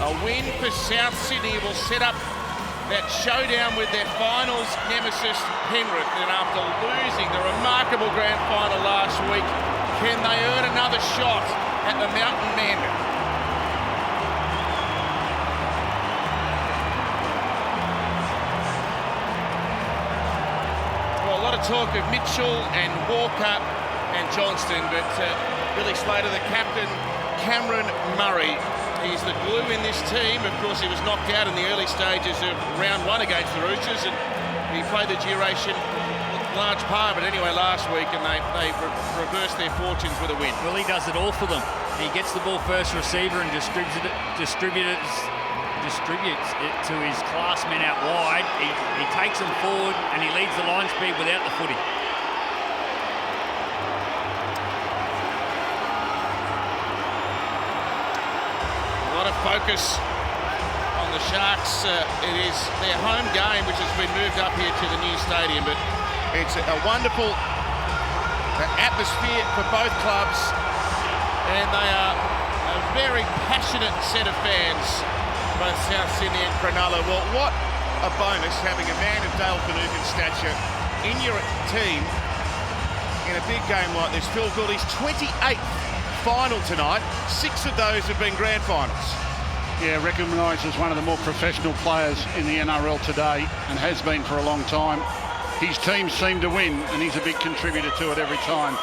A win for South Sydney will set up that showdown with their finals nemesis Penrith. And after losing the remarkable grand final last week, can they earn another shot at the Mountain Men? Well, a lot of talk of Mitchell and Walker and Johnston, but Billy Slater, the captain, Cameron Murray, he's the glue in this team. Of course, he was knocked out in the early stages of round one against the Roosters, and he played the duration large part of it anyway last week, and they reversed their fortunes with a win. Well, he does it all for them. He gets the ball first receiver and distributes it to his classmen out wide. He takes them forward and he leads the line speed without the footy. A lot of focus on the Sharks. It is their home game, which has been moved up here to the new stadium, but it's a wonderful atmosphere for both clubs, and they are a very passionate set of fans, both South Sydney and Cronulla. Well, what a bonus having a man of Dale Finucane's stature in your team in a big game like this. Phil Gouldie's 28th final tonight. 6 of those have been grand finals. Yeah, recognised as one of the more professional players in the NRL today, and has been for a long time. His team seem to win, and he's a big contributor to it every time.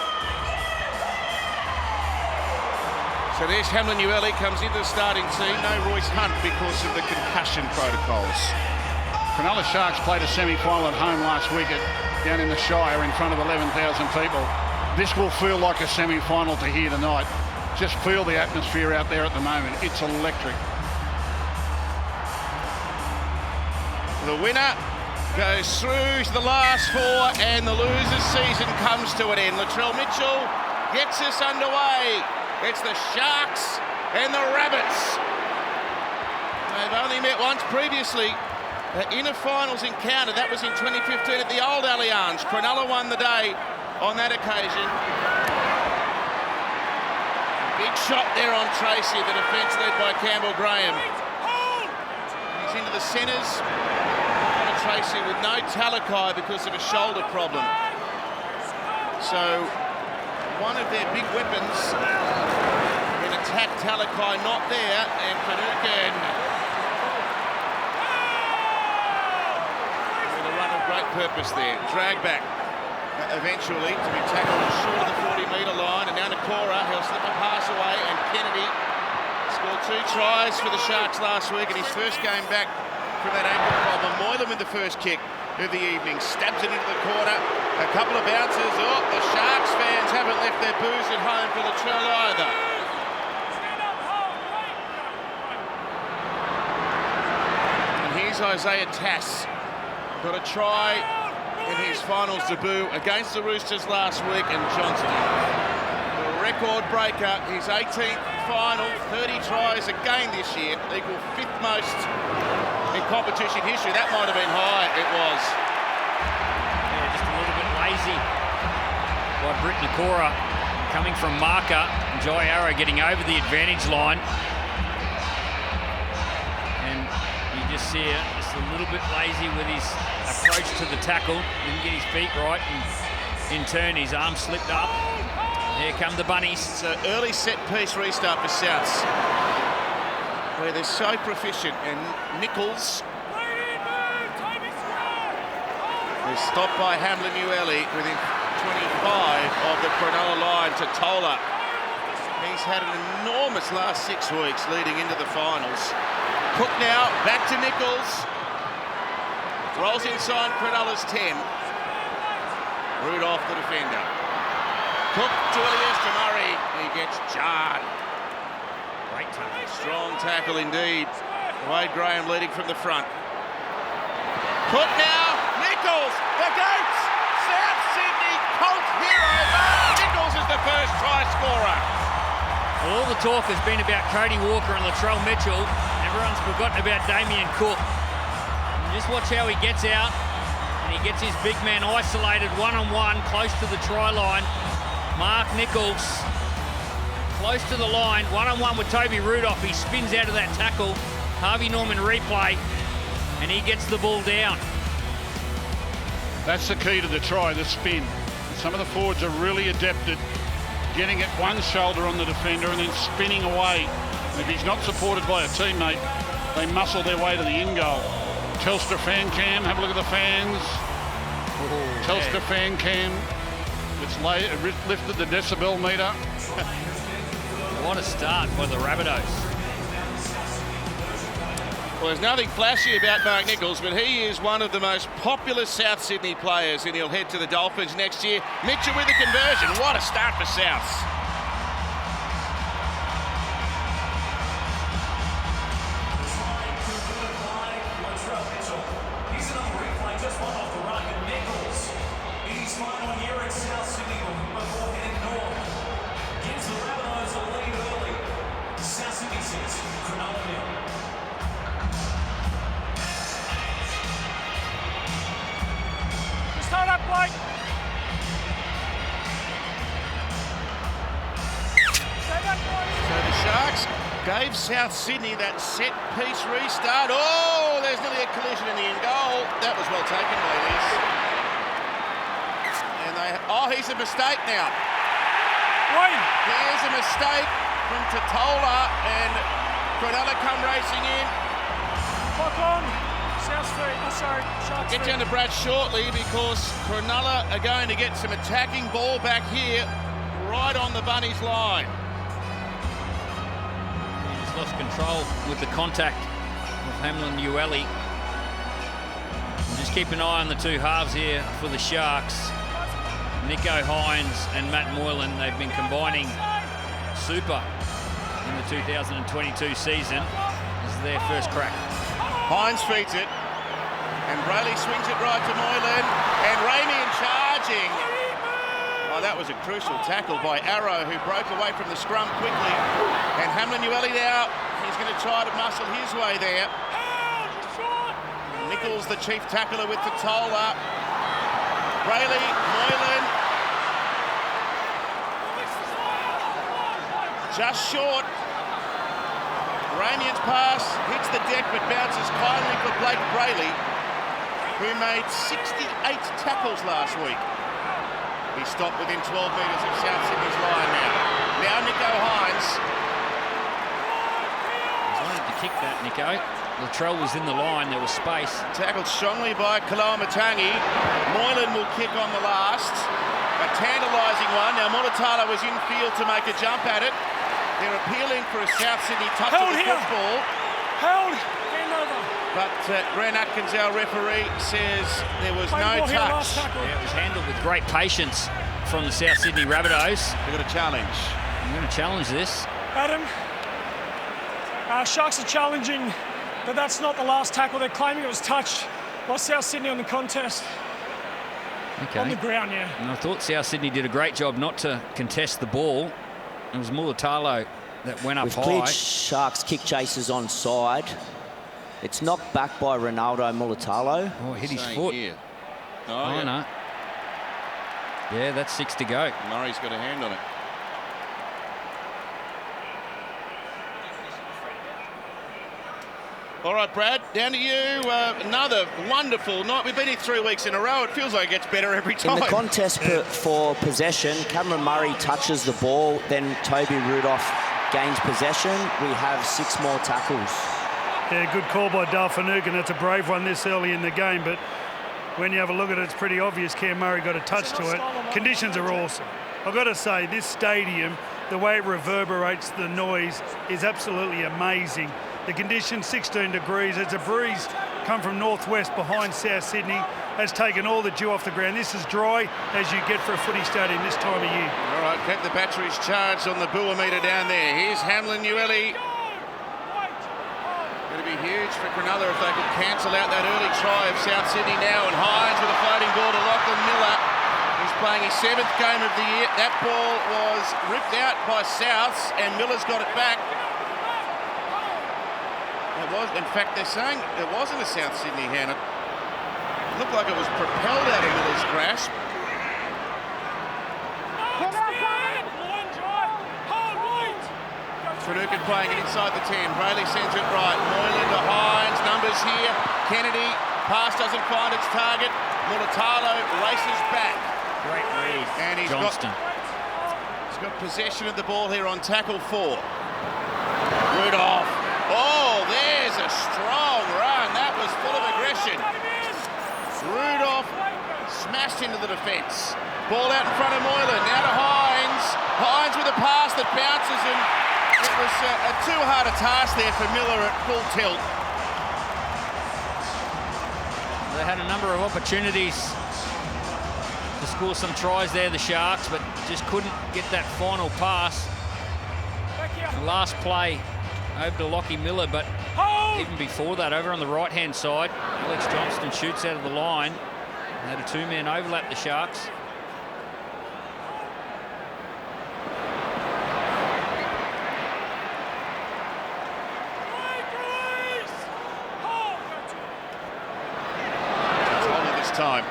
So there's Hamlin Ueli, comes into the starting team. No Royce Hunt because of the concussion protocols. Cronulla Sharks played a semi-final at home last week down in the Shire in front of 11,000 people. This will feel like a semi-final to here tonight. Just feel the atmosphere out there at the moment. It's electric. The winner goes through to the last 4, and the losers' season comes to an end. Latrell Mitchell gets us underway. It's the Sharks and the Rabbits. They've only met once previously in a finals encounter. That was in 2015 at the old Allianz. Cronulla won the day on that occasion. Big shot there on Tracy, the defence led by Campbell Graham. He's into the centres. Tracy with no Talakai because of a shoulder problem. So one of their big weapons in attack, Talakai not there, and Finucane with a run of great purpose there. Drag back eventually to be tackled short of the 40-metre line, and now Nakora, he'll slip a pass away, and Kennedy scored 2 tries for the Sharks last week in his first game back from that ankle problem. Moylan with the first kick of the evening, stabs it into the corner. A couple of bounces. Oh, the Sharks fans haven't left their booze at home for Latrell either. And here's Isaiah Tass. Got a try in his finals debut against the Roosters last week, and Johnston, the record breaker, his 18th final, 30 tries again this year, equal 5th most in competition history. That might have been high. It was. Yeah, just a little bit lazy by Britt Nakora coming from marker, and Jai Arrow getting over the advantage line. And you just see it, just a little bit lazy with his approach to the tackle. Didn't get his feet right, and in turn his arm slipped up. Here come the Bunnies. It's an early set-piece restart for Souths, where they're so proficient, and Nichols is stopped by Hamlin Ueli within 25 of the Cronulla line to Tola. He's had an enormous last 6 weeks leading into the finals. Cook now, back to Nichols. Rolls inside Cronulla's 10. Rudolph the defender. Cook to Elias Murray. He gets jarred. Great tackle. Strong tackle indeed. Wade Graham leading from the front. Cook now. Nichols. The Goats. South Sydney Colt hero. Mark Nichols is the first try scorer. Well, all the talk has been about Cody Walker and Latrell Mitchell. Everyone's forgotten about Damien Cook. And just watch how he gets out. And he gets his big man isolated one-on-one close to the try line. Mark Nichols close to the line, one-on-one with Toby Rudolph. He spins out of that tackle. Harvey Norman replay, and he gets the ball down. That's the key to the try, the spin. Some of the forwards are really adept at getting at one shoulder on the defender and then spinning away. If he's not supported by a teammate, they muscle their way to the in goal. Telstra fan cam, have a look at the fans. Telstra fan cam. It's lifted the decibel meter. What a start by the Rabbitohs. Well, there's nothing flashy about Mark Nichols, but he is one of the most popular South Sydney players, and he'll head to the Dolphins next year. Mitchell with the conversion. What a start for Souths. Gave South Sydney that set-piece restart. Oh, there's nearly a collision in the end goal. That was well taken, ladies. And here's a mistake now. Here's a mistake from Totola, and Cronulla come racing in. Clock on. South Street. Oh, sorry. Shark Get down to Brad shortly because Cronulla are going to get some attacking ball back here, right on the Bunnies line. Lost control with the contact of Hamlin Ueli. Just keep an eye on the two halves here for the Sharks. Nico Hines and Matt Moylan, they've been combining super in the 2022 season. This is their first crack. Hines feeds it, and Brayley swings it right to Moylan, and Ramian charging. Oh, that was a crucial tackle by Arrow, who broke away from the scrum quickly. And Hamlin Ueli now, he's going to try to muscle his way there. Nichols, the chief tackler with Totola. Brayley, Moylan. Just short. Ramian's pass hits the deck but bounces kindly for Blake Brayley, who made 68 tackles last week. He stopped within 12 metres of South Sydney's line now. Now Nico Hines. He wanted to kick that, Nico. Latrell was in the line, there was space. Tackled strongly by Kaloamatangi. Moylan will kick on the last. A tantalising one. Now Mulatalo was in field to make a jump at it. They're appealing for a South Sydney touch of the football. Held. Hand over. But Grant Atkins, our referee, says there was no touch. Yeah, it was handled with great patience from the South Sydney Rabbitohs. They've got a challenge. I'm going to challenge this. Adam, Sharks are challenging that that's not the last tackle. They're claiming it was touched by South Sydney on the contest. Okay. On the ground, yeah. And I thought South Sydney did a great job not to contest the ball. It was Mulatalo that went up We've high. cleared Sharks kick chasers on side. It's knocked back by Ronaldo Mulatalo. Oh, hit his foot. Here. Oh, yeah. No. Yeah, that's 6 to go. Murray's got a hand on it. All right, Brad, down to you. Another wonderful night. We've been here 3 weeks in a row. It feels like it gets better every time. In the contest for possession, Cameron Murray touches the ball, then Toby Rudolph gains possession. We have 6 more tackles. Yeah, good call by Dalfanugan. That's a brave one this early in the game, but when you have a look at it, it's pretty obvious Cam Murray got a touch to it. Conditions are awesome. I've got to say, this stadium, the way it reverberates the noise is absolutely amazing. The conditions, 16 degrees. It's a breeze come from northwest behind South Sydney. Has taken all the dew off the ground. This is dry as you get for a footy stadium this time of year. All right, kept the batteries charged on the Bua meter down there. Here's Hamlin Ueli. Going to be huge for Cronulla if they could cancel out that early try of South Sydney now. And Hines with a floating ball to Lachlan Miller. He's playing his 7th game of the year. That ball was ripped out by Souths and Miller's got it back. It was, in fact, they're saying it wasn't a South Sydney hand. It looked like it was propelled out of Miller's grasp. Finucane playing it inside the 10. Brayley sends it right. Moylan to Hines. Numbers here. Kennedy. Pass doesn't find its target. Mulatalo races back. Great read. And he's got possession of the ball here on tackle 4. Rudolph. Oh, there's a strong run. That was full of aggression. Rudolph smashed into the defence. Ball out in front of Moylan. Now to Hines. Hines with a pass that bounces, and it was too hard a task there for Miller at full tilt. They had a number of opportunities to score some tries there, the Sharks, but just couldn't get that final pass. The last play over to Lockie Miller, but even before that, over on the right-hand side, Alex Johnston shoots out of the line. They had a 2-man overlap, the Sharks. Time.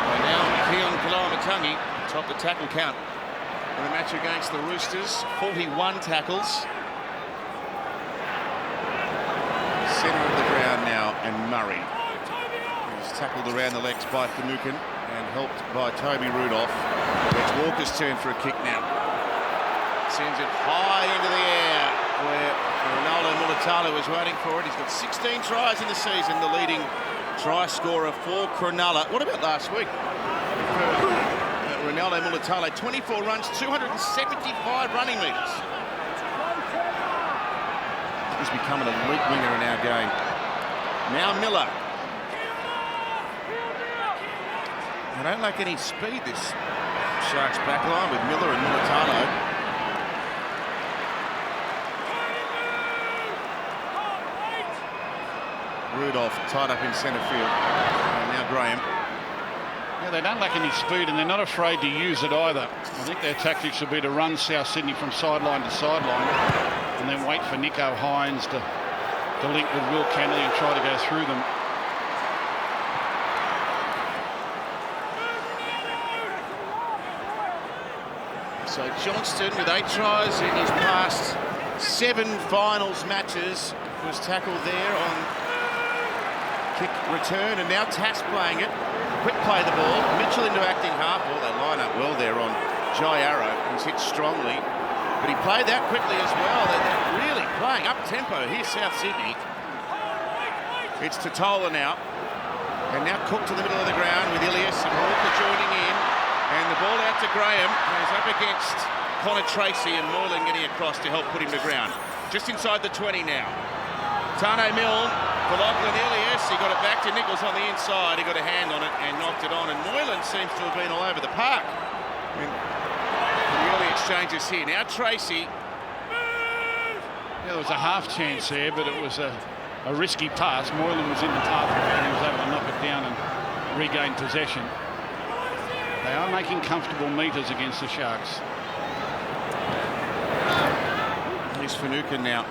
And now Keon Kalamatangi top the tackle count in the match against the Roosters. 41 tackles. Centre of the ground now, and Murray is tackled around the legs by Finucane and helped by Toby Rudolph. It's Walker's turn for a kick now. Sends it high into the air, where Ronaldo Mulatalo was waiting for it. He's got 16 tries in the season, the leading try scorer for Cronulla. What about last week? Ronaldo Mulatalo, 24 runs, 275 running metres. He's become an elite winger in our game. Now Miller. They don't lack any speed, this Sharks backline with Miller and Mulatalo. Rudolph tied up in centre field. And now Graham. Yeah, they don't lack any speed, and they're not afraid to use it either. I think their tactics will be to run South Sydney from sideline to sideline and then wait for Nico Hines to link with Will Kennedy and try to go through them. So Johnston, with 8 tries in his past 7 finals matches, was tackled there on kick return, and now Tass playing it. Quick play the ball. Mitchell into acting half. Well, they line up well there on Jai Arrow. He's hit strongly, but he played that quickly as well. They're really playing up tempo. Here's South Sydney. It's Totola now, and now Cook to the middle of the ground with Ilias and Walker joining in, and the ball out to Graham. He's up against Connor Tracy, and Moylan getting across to help put him to ground. Just inside the 20 now. Tane Milne for Lachlan Ilias. He got it back to Nichols on the inside. He got a hand on it and knocked it on. And Moylan seems to have been all over the park. The early exchanges here. Now Tracy. Yeah, there was a half chance there, but it was a risky pass. Moylan was in the path and he was able to knock it down and regain possession. They are making comfortable metres against the Sharks. Here's Finucane now.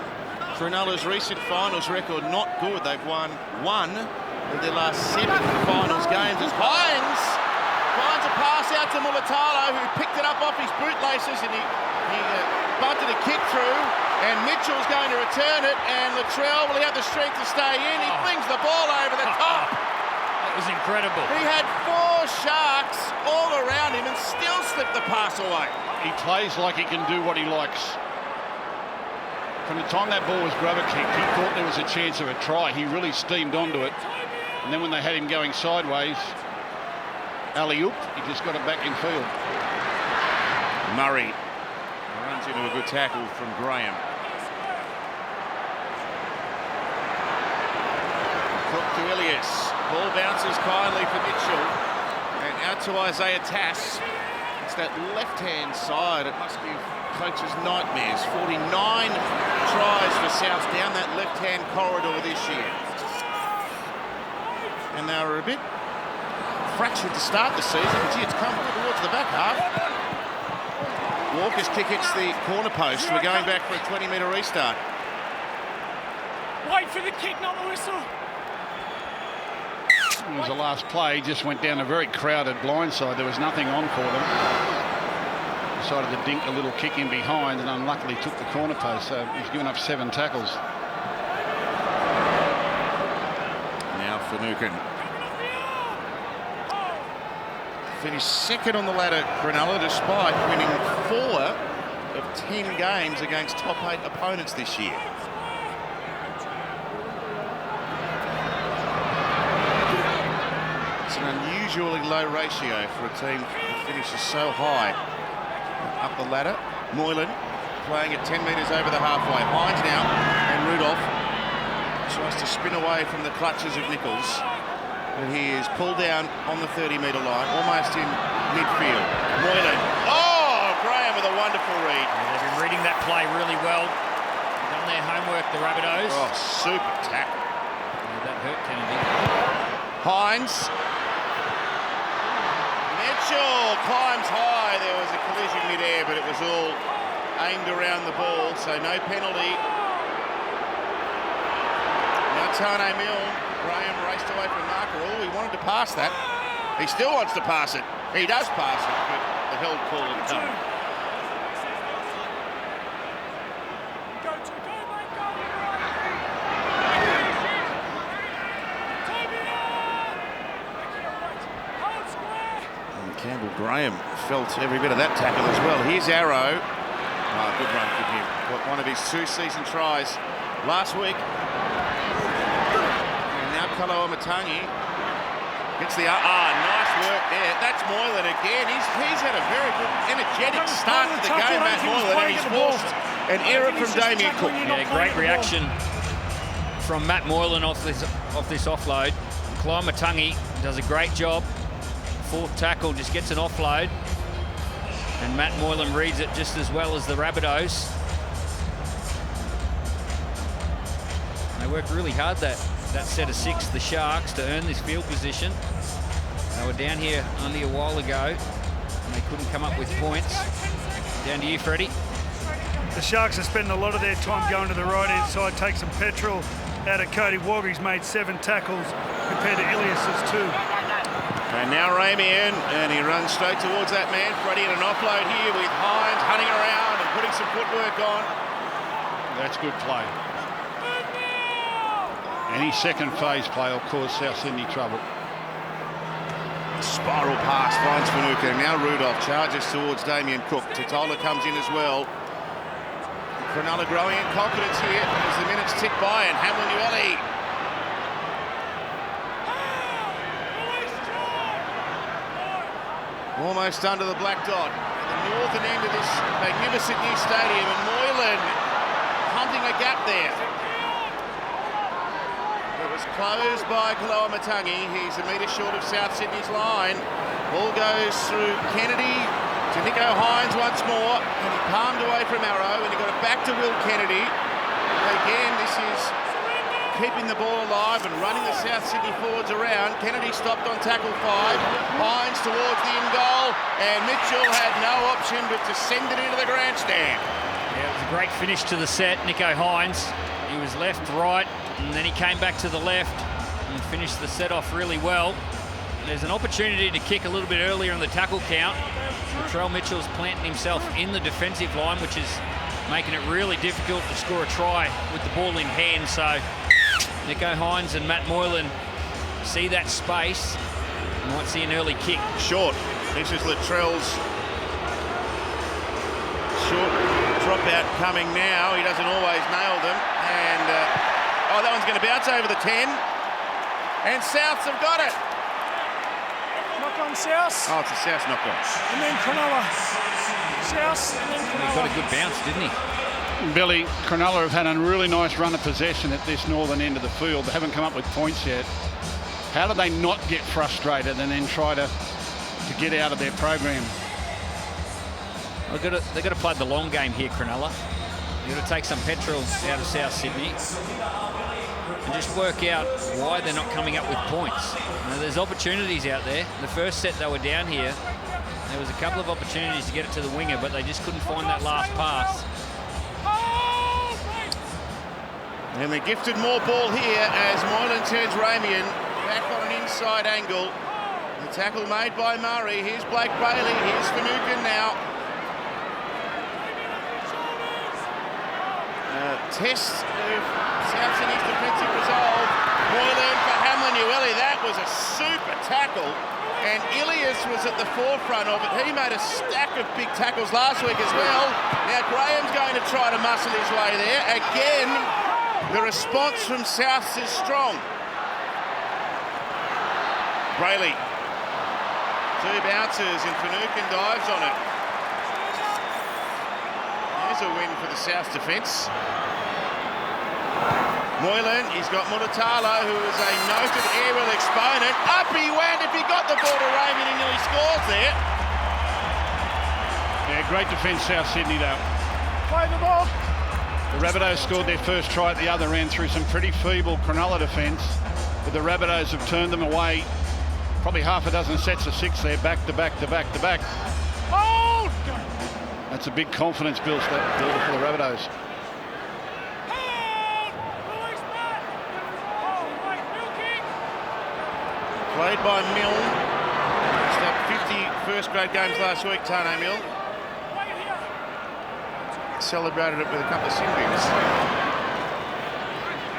Cronulla's recent finals record not good. They've won 1 of their last 7 finals games as Hines finds a pass out to Mulatalo, who picked it up off his bootlaces, and he bunted a kick through, and Mitchell's going to return it, and Latrell, will he have the strength to stay in? He flings the ball over the top. That was incredible. He had 4 Sharks all around him and still slipped the pass away. He plays like he can do what he likes. From the time that ball was grubber kicked, he thought there was a chance of a try. He really steamed onto it. And then when they had him going sideways, alley-oop, he just got it back in field. Murray runs into a good tackle from Graham. Cook to Ilias. Ball bounces kindly for Mitchell. And out to Isaiah Tass. It's that left-hand side. It must be coach's nightmares. 49 tries for South down that left-hand corridor this year. And they were a bit fractured to start the season, but gee, it's come towards the back half. Walker's kick hits the corner post. We're going back for a 20-metre restart. Wait for the kick, not the whistle. It was the last play, just went down a very crowded blindside. There was nothing on for them. Decided to dink a little kick in behind and unluckily took the corner post, so he's given up 7 tackles. Now Finucane. Finished second on the ladder, Cronulla, despite winning 4 of 10 games against top 8 opponents this year. It's an unusually low ratio for a team that finishes so high up the ladder. Moylan playing at 10 metres over the halfway. Hines now, and Rudolph tries to spin away from the clutches of Nichols. But he is pulled down on the 30-metre line, almost in midfield. Moylan. Oh, Graham with a wonderful read. They've been reading that play really well. Done their homework, the Rabbitohs. Oh, super tackle. That hurt Kennedy. Hines. Mitchell climbs high. There was a collision mid-air, but it was all aimed around the ball, so no penalty. Now Tane Milne. Graham raced away from marker. Oh, he wanted to pass that. He still wants to pass it. He does pass it, but the held call didn't come. And Campbell Graham felt every bit of that tackle as well. Here's Arrow. Oh, good run for him. Got one of his 2-season tries last week. Cronulla-Matangi gets the nice work there. That's Moylan again. He's had a very good, energetic start to the game, Matt Moylan, and he's forced an error from Damien Cook. Yeah, great reaction from Matt Moylan off this offload. Cronulla-Matangi does a great job. 4th tackle, just gets an offload, and Matt Moylan reads it just as well as the Rabbitohs. They worked really hard that set of 6, the Sharks, to earn this field position. They were down here only a while ago, and they couldn't come up with points. Down to you, Freddie. The Sharks are spending a lot of their time going to the right-hand side, take some petrol out of Cody Walker. He's made 7 tackles compared to Ilias's 2. And now Ramian, and he runs straight towards that man. Freddie in an offload here with Hines hunting around and putting some footwork on. That's good play. Any second phase play will cause South Sydney trouble. Spiral pass finds Finucane. Now Rudolph charges towards Damien Cook. Totola comes in as well. Cronulla growing in confidence here as the minutes tick by, and Hamlin-Uele. Almost under the black dot. At the northern end of this magnificent new stadium, and Moylan hunting a gap there. It was closed by Cronulla-Matangi. He's a metre short of South Sydney's line. Ball goes through Kennedy to Nicho Hines once more, and he palmed away from Arrow, and he got it back to Will Kennedy. Again, this is keeping the ball alive and running the South Sydney forwards around. Kennedy stopped on tackle 5. Hines towards the in-goal, and Mitchell had no option but to send it into the grandstand. Yeah, it was a great finish to the set, Nicho Hines. He was left, right, and then he came back to the left and finished the set off really well. There's an opportunity to kick a little bit earlier in the tackle count. Latrell Mitchell's planting himself in the defensive line, which is making it really difficult to score a try with the ball in hand. So Nicho Hines and Matt Moylan see that space and might see an early kick. Short. This is Latrell's short drop out coming now. He doesn't always nail them. And, oh, that one's going to bounce over the 10. And Souths have got it. Knock on South. Oh, it's a South knock on. And then Cronulla. South and then Cronulla. He got a good bounce, didn't he? Billy, Cronulla have had a really nice run of possession at this northern end of the field. They haven't come up with points yet. How do they not get frustrated and then try to get out of their program? They've got to play the long game here, Cronulla. They've got to take some petrol out of South Sydney and just work out why they're not coming up with points. Now, there's opportunities out there. The first set they were down here, there was a couple of opportunities to get it to the winger, but they just couldn't find that last pass. And they're gifted more ball here as Moylan turns Ramian back on an inside angle. The tackle made by Murray. Here's Blake Bailey. Here's Finucane now. Test of South Sydney's defensive resolve. Moylan for Hamlin-Uele. That was a super tackle. And Ilias was at the forefront of it. He made a stack of big tackles last week as well. Now Graham's going to try to muscle his way there. Again, the response from Souths is strong. Brayley. 2 bouncers and Finucane dives on it. There's a win for the South defence. Moylan, he's got Mutatalo, who is a noted aerial exponent. Up he went. If he got the ball to Raymond, he nearly scores there. Yeah, great defence, South Sydney, though. Play the ball. The Rabbitohs scored their first try at the other end through some pretty feeble Cronulla defence, but the Rabbitohs have turned them away. Probably half a dozen sets of 6 there, back to back to back to back. Hold! That's a big confidence builder for the Rabbitohs. Played by Milne. He's had 50 first-grade games last week, Tane Milne. Celebrated it with a couple of sin bins.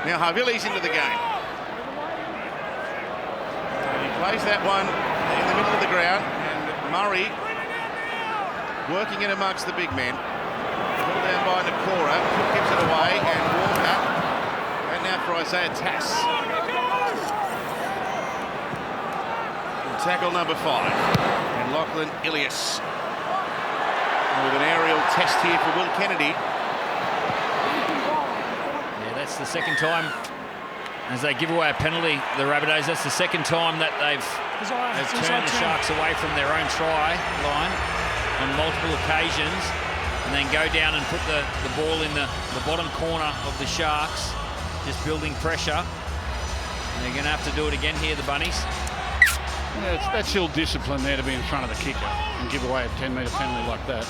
Now Havili's into the game. He plays that one in the middle of the ground, and Murray working in amongst the big men. Pulled down by Nakora, gives it away, and Walker. And now for Isaiah Tass. Tackle number 5, and Lachlan Ilias with an aerial test here for Will Kennedy. Yeah, that's the second time as they give away a penalty, the Rabbitohs. That's the second time that they've turned the Sharks away from their own try line on multiple occasions, and then go down and put the ball in the bottom corner of the Sharks, just building pressure. And they're going to have to do it again here, the Bunnies. Yeah, that's ill discipline there to be in front of the kicker and give away a 10-metre penalty like that.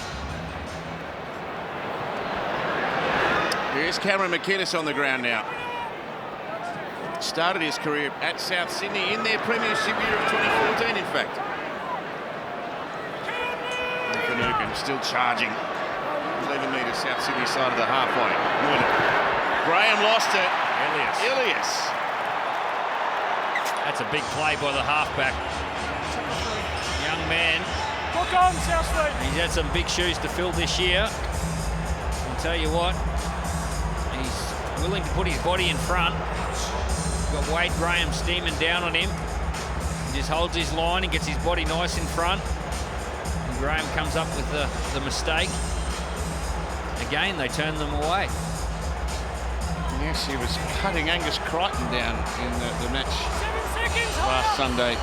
Here's Cameron McInnes on the ground now. Started his career at South Sydney in their Premiership year of 2014, in fact. And Finucane still charging. 11 metres South Sydney side of the halfway. Graham lost it. Ilias. That's a big play by the halfback. Young man. Look on, South Street. He's had some big shoes to fill this year. I'll tell you what, he's willing to put his body in front. Got Wade Graham steaming down on him. He just holds his line and gets his body nice in front. And Graham comes up with the mistake. Again, they turn them away. Yes, he was cutting Angus Crichton down in the match last Sunday.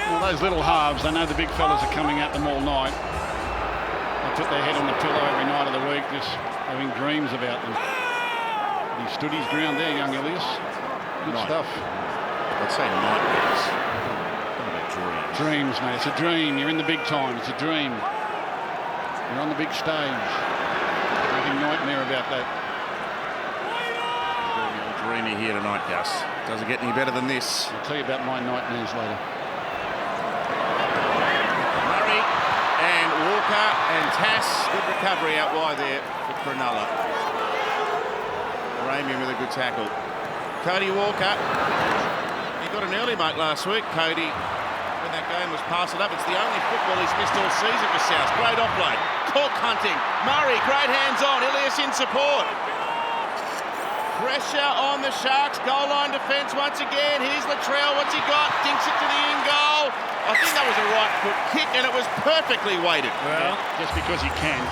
Well, those little halves, they know the big fellas are coming at them all night. They put their head on the pillow every night of the week, just having dreams about them. He stood his ground there, young Ilias. Good stuff. I'd say nightmares. What about dreams? Dreams, mate. It's a dream. You're in the big time. It's a dream. You're on the big stage. Nothing nightmare about that. Dreamy here tonight, Gus. Doesn't get any better than this. I'll tell you about my nightmares later. Murray and Walker and Tass. Good recovery out wide there for Cronulla. Ramian with a good tackle. Cody Walker. He got an early mate last week, Cody, when that game was parcelled up. It's the only football he's missed all season for South. Great offload. Cork hunting. Murray, great hands on. Ilias in support. Pressure on the Sharks, goal line defence once again. Here's Latrell, what's he got? Dinks it to the in goal. I think that was a right foot kick and it was perfectly weighted. Well, just because he can.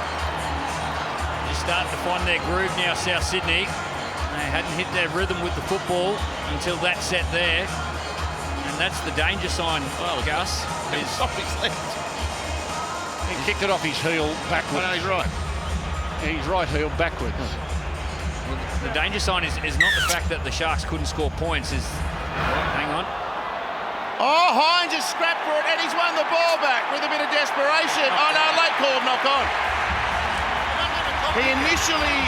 Just starting to find their groove now, South Sydney. They hadn't hit their rhythm with the football until that set there. And that's the danger sign, Gus. It's off his left. He kicked it off his heel backwards. No, he's right. His right heel backwards. The danger sign is not the fact that the Sharks couldn't score points. Hang on. Oh, Hines has scrapped for it and he's won the ball back with a bit of desperation. Oh no, late call, knock on. He initially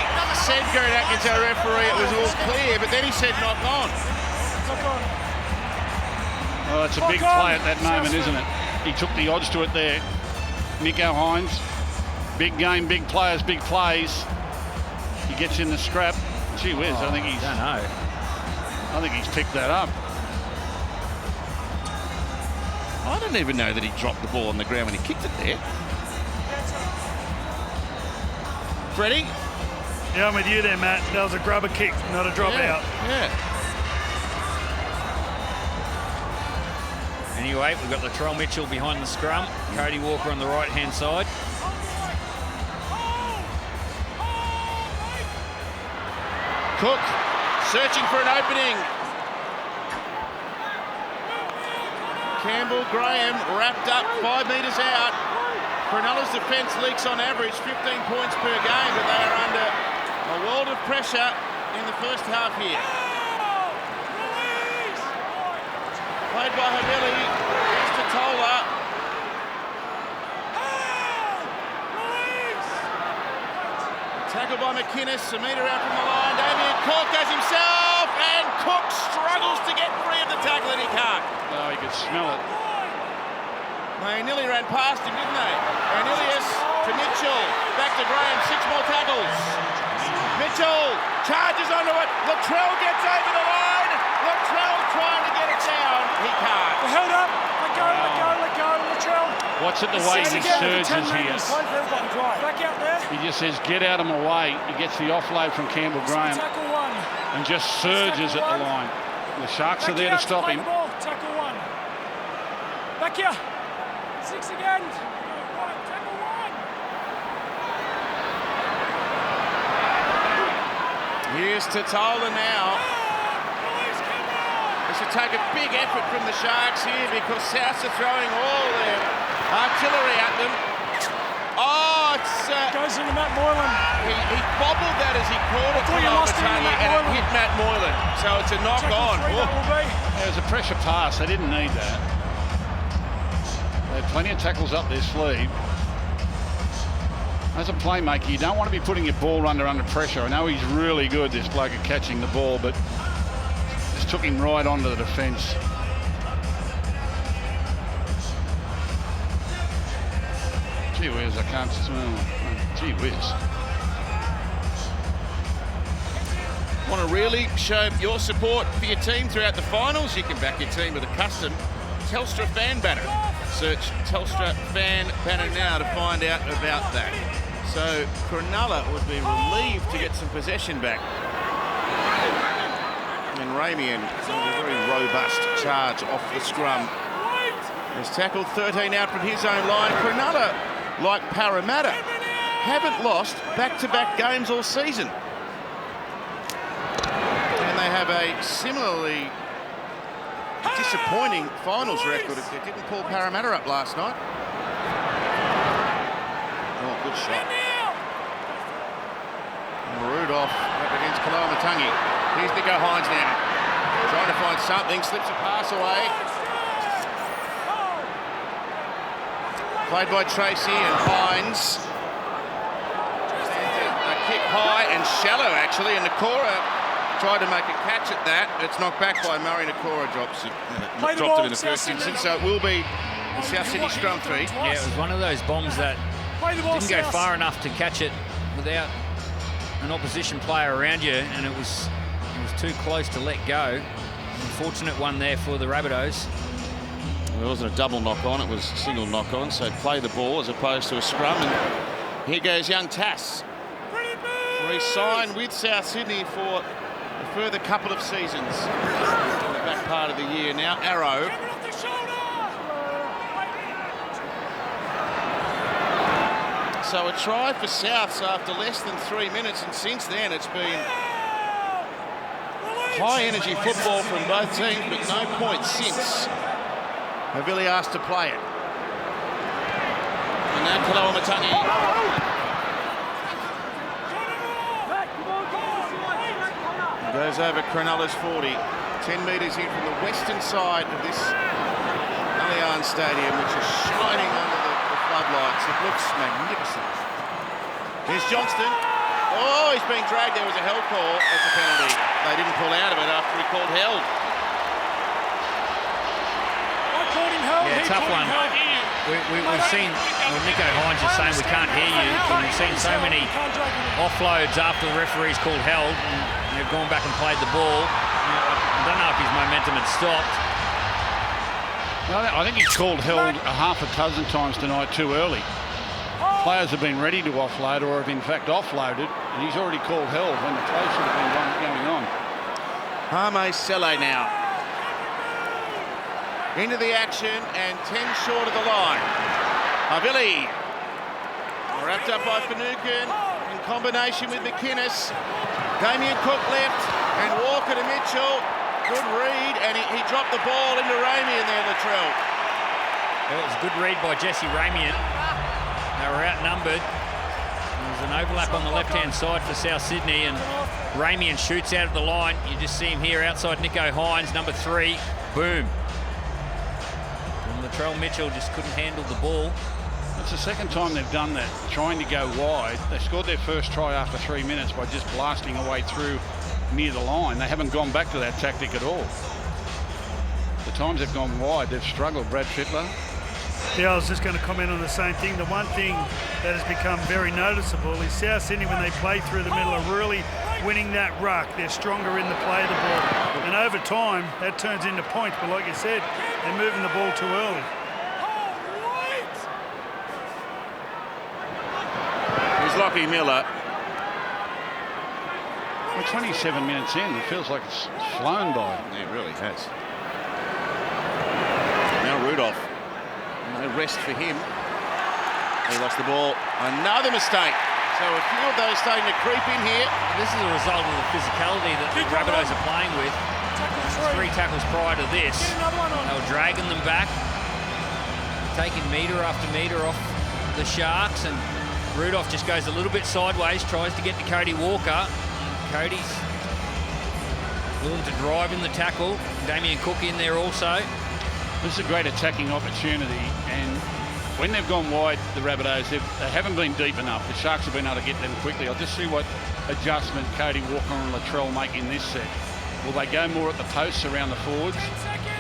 said, Gary Atkins, our referee, it was all clear, but then he said knock on. Knock on. Oh, it's a big play at that moment, isn't it? He took the odds to it there. Nico Hines, big game, big players, big plays. He gets in the scrap. Gee whiz, I think he's. I don't know. I think he's picked that up. I didn't even know that he dropped the ball on the ground when he kicked it there. Freddie? Yeah, I'm with you there, Matt. That was a grubber kick, not a drop out. Yeah. Anyway, we've got Latrell Mitchell behind the scrum. Cody Walker on the right-hand side. Cook searching for an opening. Campbell Graham wrapped up 5 metres out. Cronulla's defence leaks on average 15 points per game, but they are under a world of pressure in the first half here. Played by Havili, here's to Tola. Tackled by McInnes, a metre out from the line. Damien Cook does himself, and Cook struggles to get free of the tackle, and he can't. Oh, he could smell it. They nearly ran past him, didn't they? And Ilias to Mitchell. Back to Graham, 6 more tackles. Mitchell charges onto it. Latrell gets over the line. Latrell trying to get it down. He can't. We're held up. Let go, let go, let go. Latrell. Watch it the way he surges here. Back out there. He just says, get out of my way. He gets the offload from Campbell Graham Tackle one. and just surges at the line. The Sharks are there to stop him. Tackle one. Back here. 6 again. Tackle one. Here's Totola now. This will take a big effort from the Sharks here because Souths are throwing all their artillery at them. Oh, it's... Goes into Matt Moylan. He bobbled that as he caught it from Albertani and it hit Matt Moylan. So it's a knock on. It was a pressure pass. They didn't need that. They had plenty of tackles up their sleeve. As a playmaker, you don't want to be putting your ball under pressure. I know he's really good, this bloke, at catching the ball, but just took him right onto the defence. Gee whiz, I can't smell. Gee whiz. Want to really show your support for your team throughout the finals? You can back your team with a custom Telstra fan banner. Search Telstra fan banner now to find out about that. So Cronulla would be relieved to get some possession back. And Ramian, a very robust charge off the scrum. He's tackled 13 out from his own line. Cronulla, like Parramatta, haven't lost back-to-back games all season. And they have a similarly disappointing finals record. They didn't pull Parramatta up last night. Oh, good shot. Rudolph up against Cronulla-Sutherland. Here's Nico Hines now. Trying to find something, slips a pass away. Played by Tracy and Hines. A kick high and shallow actually, and Nakora tried to make a catch at that. It's knocked back by Murray. Nakora dropped it in the first instance, so it will be the South Sydney scrum feed. Yeah, it was one of those bombs that didn't go far enough to catch it without an opposition player around you, and it was too close to let go. Unfortunate one there for the Rabbitohs. There wasn't a double knock on, it was a single knock on, so play the ball as opposed to a scrum. And here goes young Tass. Re-signed with South Sydney for a further couple of seasons. In the back part of the year now. Arrow. So a try for Souths after less than 3 minutes, and since then it's been high energy football from both teams, but no points since Havili asked to play it. And now Cronulla-Sutherland goes over Cronulla's 40. 10 metres in from the western side of this Allianz Stadium, which is shining under the floodlights. It looks magnificent. Here's Johnston. Oh, he's being dragged. There was a held call. That's a penalty. They didn't pull out of it after he called held. tough one. We've seen, well, Nico Hines is saying we can't hear you, but we've seen so many offloads after the referee's called held, and they've gone back and played the ball. I don't know if his momentum had stopped. No, I think he's called held a half a dozen times tonight too early. Players have been ready to offload or have in fact offloaded, and he's already called held when the play should have been going on. Hame Sele now into the action and 10 short of the line. Havili wrapped up by Finucane in combination with McInnes. Damien Cook left and Walker to Mitchell. Good read, and he dropped the ball into Ramian there, Latrell. Well, it was a good read by Jesse Ramian. They were outnumbered. There's an overlap on the left-hand side for South Sydney, and Ramian shoots out of the line. You just see him here outside Nico Hines, number 3. Boom. And Latrell Mitchell just couldn't handle the ball. It's the second time they've done that, trying to go wide. They scored their first try after 3 minutes by just blasting away through near the line. They haven't gone back to that tactic at all. The times they've gone wide, they've struggled. Brad Fittler. Yeah, I was just going to comment on the same thing. The one thing that has become very noticeable is South Sydney, when they play through the middle, are really winning that ruck. They're stronger in the play of the ball. And over time, that turns into points. But like you said, they're moving the ball too early. Here's Lockie Miller. We're 27 minutes in. It feels like it's flown by. Yeah, it really has. Now Rudolph. No rest for him. He lost the ball. Another mistake. So a few of those starting to creep in here. This is a result of the physicality that the Rabbitohs are playing with. 3 tackles prior to this. They were dragging them back, taking metre after metre off the Sharks, and Rudolph just goes a little bit sideways, tries to get to Cody Walker. Cody's willing to drive in the tackle. Damien Cook in there also. This is a great attacking opportunity, and when they've gone wide, the Rabbitohs, they haven't been deep enough. The Sharks have been able to get them quickly. I'll just see what adjustment Cody Walker and Latrell make in this set. Will they go more at the posts around the forwards,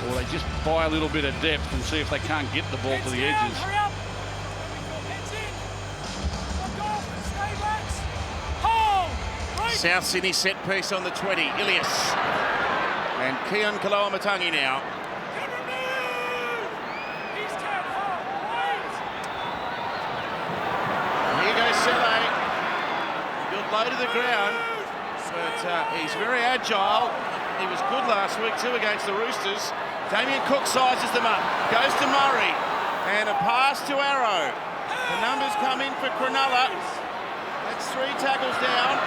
or will they just buy a little bit of depth and see if they can't get the ball to the edges? South Sydney set piece on the 20. Ilias. And Keon Kaloamatangi now. Here goes Sele. Good low to the ground, but he's very agile. He was good last week too against the Roosters. Damien Cook sizes them up. Goes to Murray. And a pass to Arrow. The numbers come in for Cronulla. That's 3 tackles down.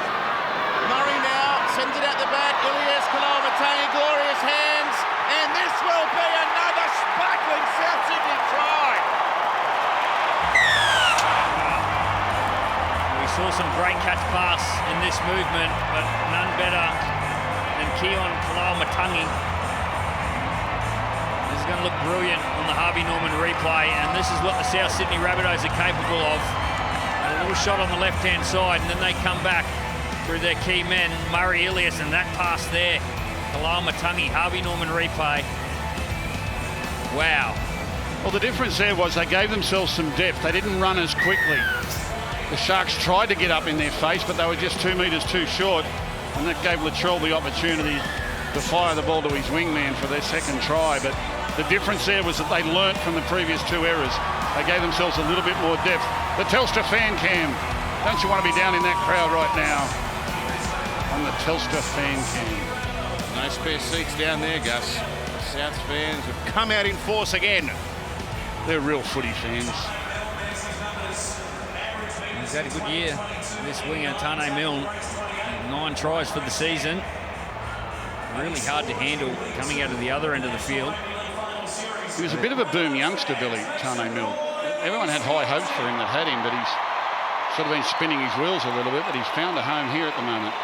Murray now sends it out the back. Ilias Kaloamatangi, glorious hands, and this will be another sparkling South Sydney try. We saw some great catch pass in this movement, but none better than Keon Kaloamatangi. This is going to look brilliant on the Harvey Norman replay, and this is what the South Sydney Rabbitohs are capable of. A little shot on the left-hand side, and then they come back through their key men, Murray, Ilias, and that pass there. Kaloamatangi, Harvey Norman replay. Wow. Well, the difference there was they gave themselves some depth. They didn't run as quickly. The Sharks tried to get up in their face, but they were just 2 metres too short, and that gave Latrell the opportunity to fire the ball to his wingman for their second try. But the difference there was that they learnt from the previous 2 errors. They gave themselves a little bit more depth. The Telstra fan cam. Don't you want to be down in that crowd right now? On the Telstra fan cam. No spare seats down there, Gus. The South fans have come out in force again. They're real footy fans. He's had a good year, this winger, Tane Milne. 9 tries for the season. Really hard to handle coming out of the other end of the field. He was a bit of a boom youngster, Billy, Tane Milne. Everyone had high hopes for him that had him, but he's sort of been spinning his wheels a little bit, but he's found a home here at the moment.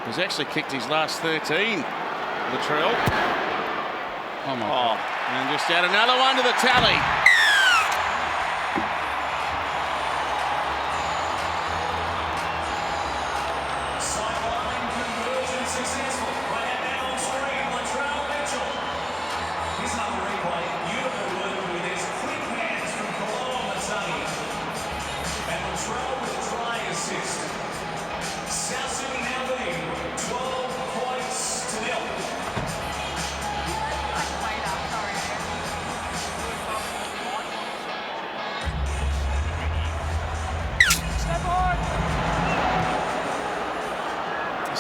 He's actually kicked his last 13, Latrell. Oh, my God. And just add another one to the tally.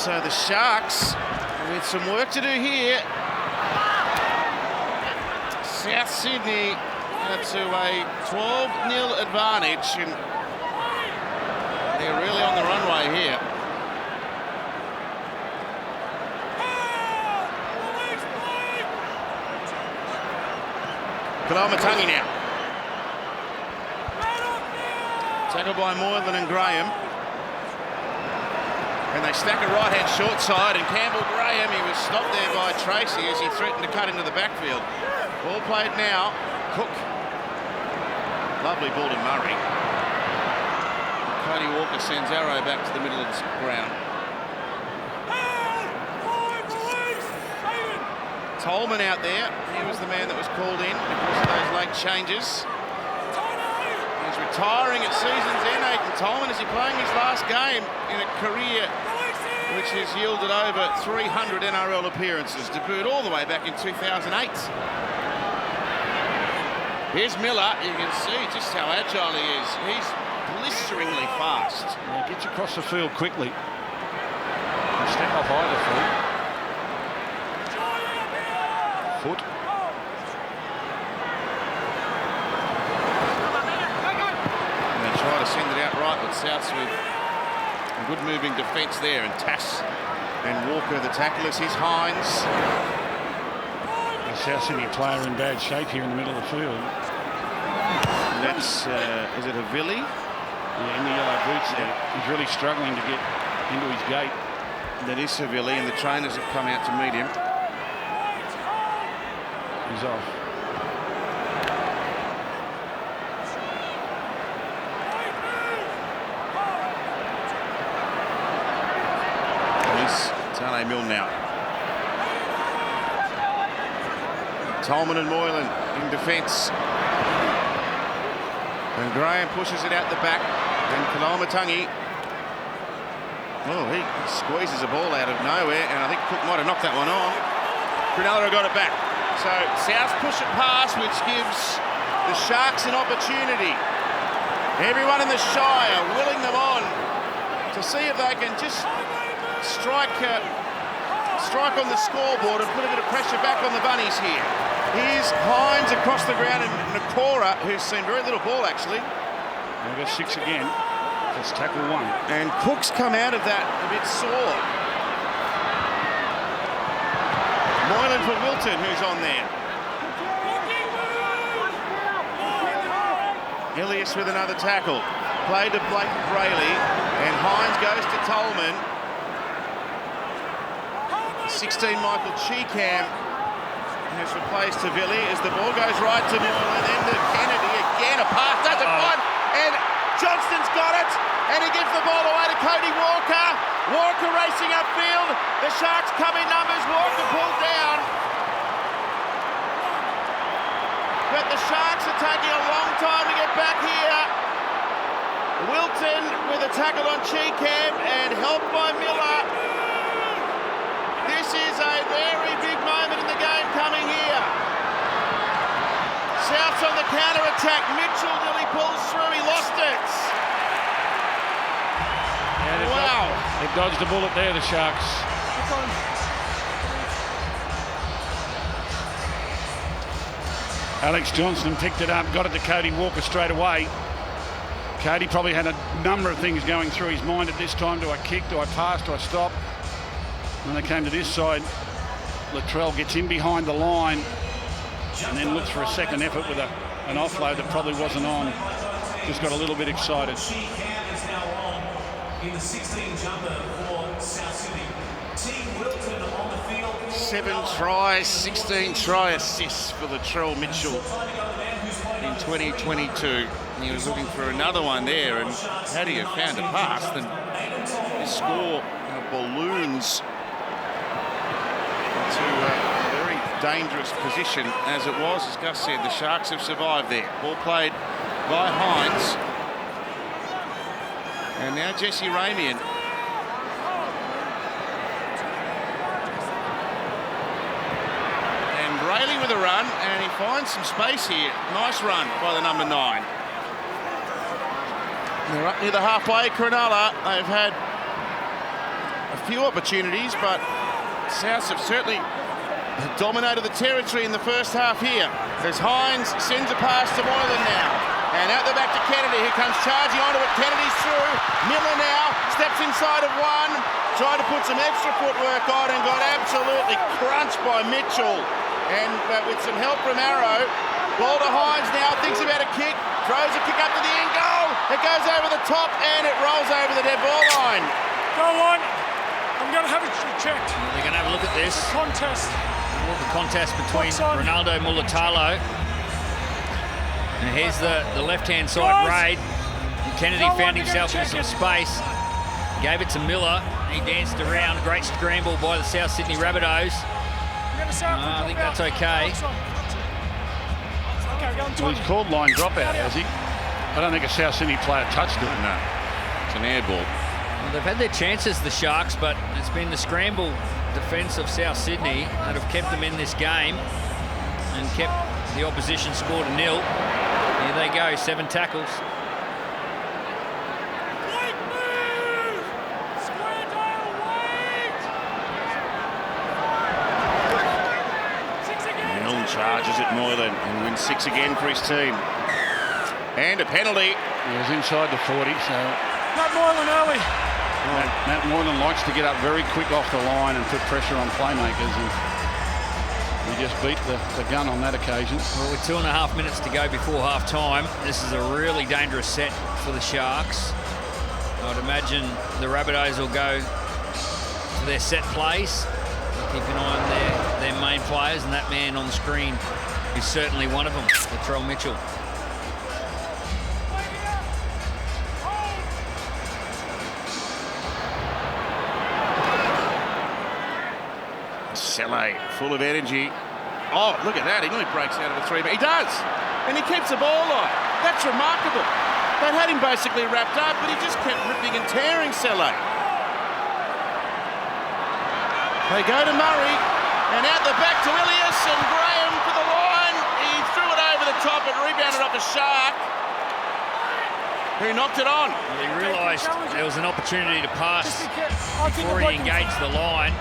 So the Sharks with some work to do here. South Sydney to a 12-0 advantage, and they're really on the runway here. Cronulla-Sutherland now. Tackled by Moylan and Graham. And they stack a right-hand short side, and Campbell Graham, he was stopped there by Tracy as he threatened to cut into the backfield. Ball played now. Cook. Lovely ball to Murray. Cody Walker sends Arrow back to the middle of the ground. Tolman out there. He was the man that was called in because of those late changes. He's retiring at season's end, Aidan Tolman. Is he playing his last game in a career which has yielded over 300 NRL appearances, debuted all the way back in 2008. Here's Miller. You can see just how agile he is. He's blisteringly fast. Yeah, gets across the field quickly. Step off either foot. And they try to send it out right, but Souths with a good moving defence there. And Tass and Walker, the tacklers. Here's Hines. The South Sydney player in bad shape here in the middle of the field. And that's, is it a Villy? Yeah, in the yellow boots there. He's really struggling to get into his gait. That is Sevilli, and the trainers have come out to meet him. He's off. Here's Tane Milne now. Tolman and Moylan in defence. And Graham pushes it out the back. And Cronulla-Sutherland. Oh, he squeezes a ball out of nowhere, and I think Cook might have knocked that one on. Cronulla got it back. So South push it past, which gives the Sharks an opportunity. Everyone in the Shire willing them on to see if they can just strike on the scoreboard and put a bit of pressure back on the Bunnies here. Here's Hines across the ground, and Nakora, who's seen very little ball actually. They've got 6 again. That's tackle 1. And Cook's come out of that a bit sore. Moylan for Wilton, who's on there. Ilias with another tackle. Played to Blake Brayley, and Hines goes to Tolman. 16 Michael Cheekham has replaced Tavilli as the ball goes right to Moylan, then to Kennedy again. A pass doesn't find, and Johnston's got it, and he gives the ball away to Cody Walker. Walker racing upfield. The Sharks come in numbers. Walker pulled down. But the Sharks are taking a long time to get back here. Wilton with a tackle on Cheekham and helped by Miller. This is a very big moment in the game coming here. South's on the counter-attack. Mitchell nearly pulls through. He lost it. Yeah, Wow. They've dodged a bullet there, the Sharks. Alex Johnston picked it up, got it to Cody Walker straight away. Cody probably had a number of things going through his mind at this time. Do I kick? Do I pass? Do I stop? When they came to this side, Latrell gets in behind the line and then looks for a second effort with an offload that probably wasn't on. Just got a little bit excited. In the 16 jumper for South Sydney. Team Wilton on the field. 7 tries, 16 try assists for Latrell Mitchell in 2022. He was looking for another one there, and had he have found a pass, then his score balloons to a very dangerous position as it was. As Gus said, the Sharks have survived there. Ball played by Hines. And now Jesse Ramian. And Brayley with a run, and he finds some space here. Nice run by the number 9. They're up near the halfway. Cronulla, they've had a few opportunities, but Souths have certainly dominated the territory in the first half here. As Hines sends a pass to Moylan now. And out the back to Kennedy, who comes charging onto it. Kennedy's through. Miller now steps inside of one. Tried to put some extra footwork on and got absolutely crunched by Mitchell. And with some help from Arrow, ball to Hines now, thinks about a kick. Throws a kick up to the end goal. It goes over the top and it rolls over the dead ball line. Go on. I'm going to have it checked. They're going to have a look at this. Contest. The contest between Ronaldo Mulatalo. And here's the left-hand side raid. Kennedy found himself in some space. Gave it to Miller. He danced around. Great scramble by the South Sydney Rabbitohs. I think that's okay. Well, he's called line dropout, has he? I don't think a South Sydney player touched it. No, it's an air ball. Well, they've had their chances, the Sharks, but it's been the scramble defence of South Sydney that have kept them in this game and kept the opposition score to 0. Here they go, 7 tackles. Milne charges at Moylan and wins 6 again for his team. And a penalty. He was inside the 40, so... Matt Moylan early. Matt Moylan likes to get up very quick off the line and put pressure on playmakers, and he just beat the gun on that occasion. Well, with 2.5 minutes to go before half-time, this is a really dangerous set for the Sharks. I'd imagine the Rabbitohs will go to their set plays, keep an eye on their main players, and that man on the screen is certainly one of them, Latrell Mitchell. Selle, full of energy. Oh, look at that. He nearly breaks out of the 3, but he does. And he keeps the ball on. That's remarkable. They had him basically wrapped up, but he just kept ripping and tearing Selle. They go to Murray, and out the back to Ilias, and Graham for the line. He threw it over the top and rebounded off a Shark, who knocked it on. He realised there was an opportunity to pass before he engaged the line.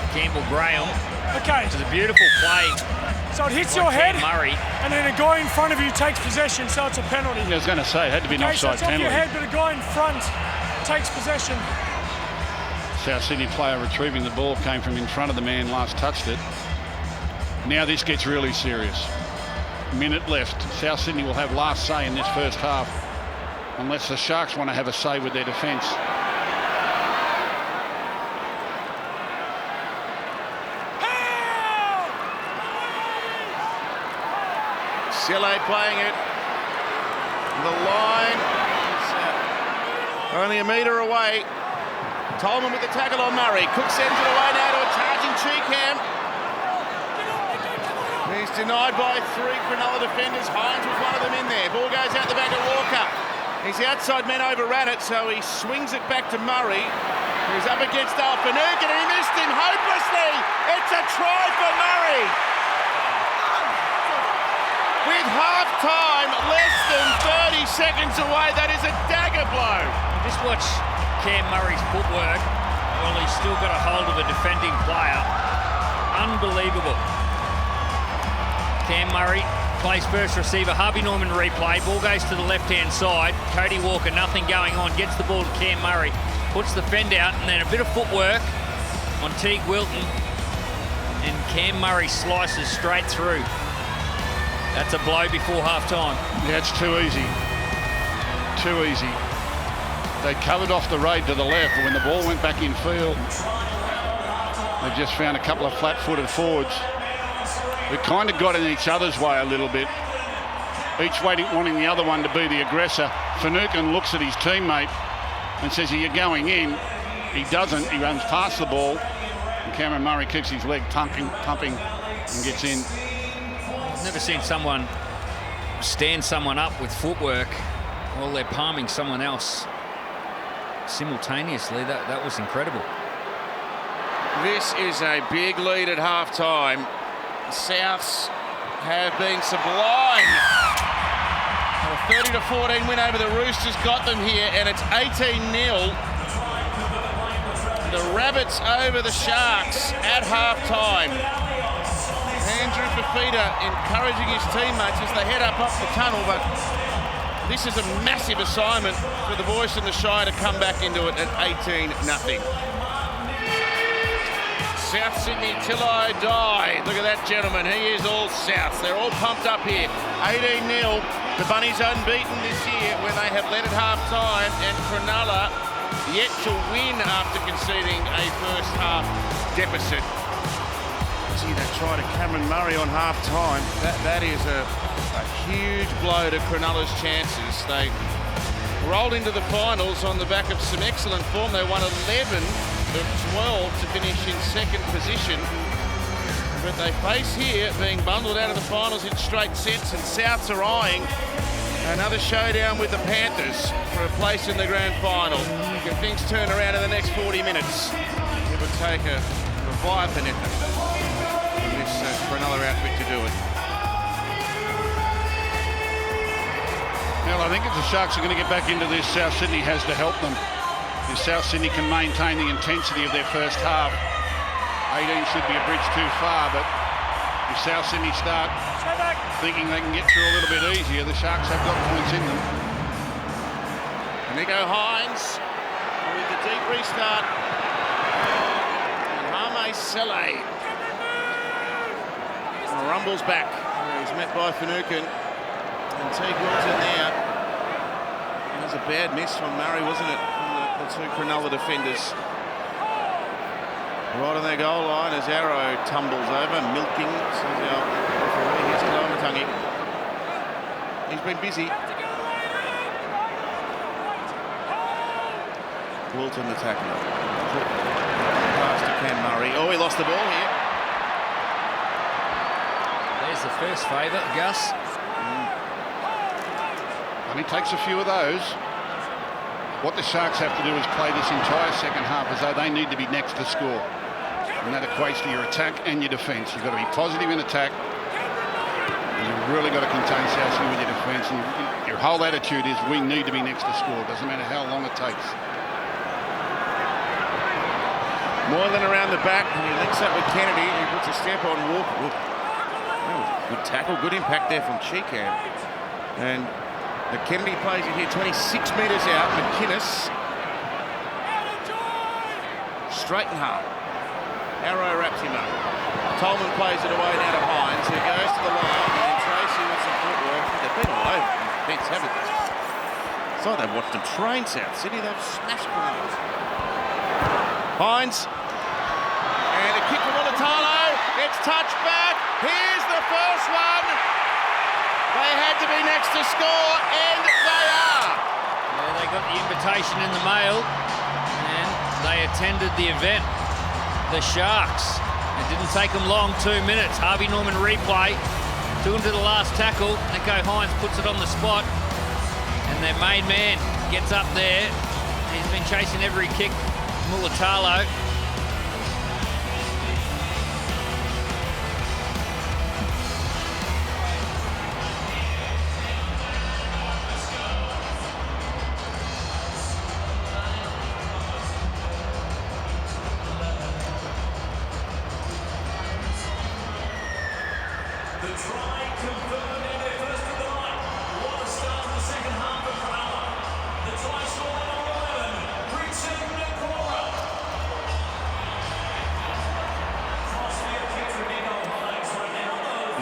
Campbell Graham. Okay. It's a beautiful play. So it hits your head, Murray, and then a guy in front of you takes possession, so it's a penalty. I was going to say, it had to be an So offside it's off penalty. your head, but a guy in front takes possession. South Sydney player retrieving the ball, came from in front of the man, last touched it. Now this gets really serious. Minute left. South Sydney will have last say in this first half, unless the Sharks want to have a say with their defence. Selle playing it. The line is only a metre away. Tolman with the tackle on Murray. Cook sends it away now to a charging Cheekham. He's denied by 3 Cronulla defenders. Hines was one of them in there. Ball goes out the back of Walker. His outside men overran it, so he swings it back to Murray, who's up against Alfanuk, and he missed him hopelessly. It's a try for Murray. With half-time less than 30 seconds away, that is a dagger blow. just watch Cam Murray's footwork. Well, he's still got a hold of a defending player. Unbelievable. Cam Murray plays first receiver. Harvey Norman replay. Ball goes to the left-hand side. Cody Walker, nothing going on. Gets the ball to Cam Murray. Puts the fend out, and then a bit of footwork on Teague Wilton. And Cam Murray slices straight through. That's a blow before half-time. Yeah, it's too easy. Too easy. They covered off the raid to the left, but when the ball went back in field, they just found a couple of flat-footed forwards who kind of got in each other's way a little bit, each wanting the other one to be the aggressor. Finucane looks at his teammate and says, "Are you going in?" He doesn't. He runs past the ball, and Cameron Murray keeps his leg pumping, and gets in. I've never seen someone stand someone up with footwork while they're palming someone else simultaneously. That was incredible. This is a big lead at half-time. Souths have been sublime. A 30-14 win over the Roosters got them here, and it's 18-0. The Rabbits over the Sharks at half-time. Andrew Fafita encouraging his teammates as they head up the tunnel, but this is a massive assignment for the boys in the Shire to come back into it at 18-0. South Sydney till I die. Look at that gentleman, he is all South. They're all pumped up here. 18-0. The Bunnies unbeaten this year when they have led at half-time, and Cronulla yet to win after conceding a first half deficit. See, they try to Cameron Murray on half-time. That is a huge blow to Cronulla's chances. They rolled into the finals on the back of some excellent form. They won 11 of 12 to finish in second position. But they face here being bundled out of the finals in straight sets, and Souths are eyeing another showdown with the Panthers for a place in the grand final. Can things turn around in the next 40 minutes? It would take a revival effort from this Cronulla outfit to do it. Well, I think if the Sharks are going to get back into this, South Sydney has to help them. If South Sydney can maintain the intensity of their first half, 18 should be a bridge too far, but if South Sydney start thinking they can get through a little bit easier, the Sharks have got points in them. Nico Hines with the deep restart. And Hame Sele rumbles back. He's met by Finucane. And Teague Wilton there. That was a bad miss from Murray, wasn't it? From the two Cronulla defenders. Right on their goal line as Arrow tumbles over, milking. Says our referee, here's Kalamatangi. He's been busy. Wilton the tackler. Pass to Cam Murray. Oh, he lost the ball here. There's the first favour, Gus. And he takes a few of those. What the Sharks have to do is play this entire second half as though they need to be next to score. And that equates to your attack and your defence. You've got to be positive in attack. And you've really got to contain South Sydney with your defence. And your whole attitude is we need to be next to score. Doesn't matter how long it takes. Moylan around the back, and he links up with Kennedy. He puts a step on Walker. Good tackle, good impact there from Cheekham. And the Kennedy plays it here, 26 metres out. McInnes. Straight and hard. Arrow wraps him up. Tolman plays it away now to Hines, who goes to the line, and then Tracy with some footwork. They've been all over the defence, haven't they? It's like they've watched them train South Sydney. They've smashed Cronulla. Hines. And a kick from Olatalo. It's touched back. Here's the first one. They had to be next to score, and they are. Yeah, they got the invitation in the mail, and they attended the event. The Sharks. It didn't take them long, 2 minutes. Harvey Norman replay. Took him to the last tackle. Nico Hines puts it on the spot. And their main man gets up there. He's been chasing every kick. Mulatalo.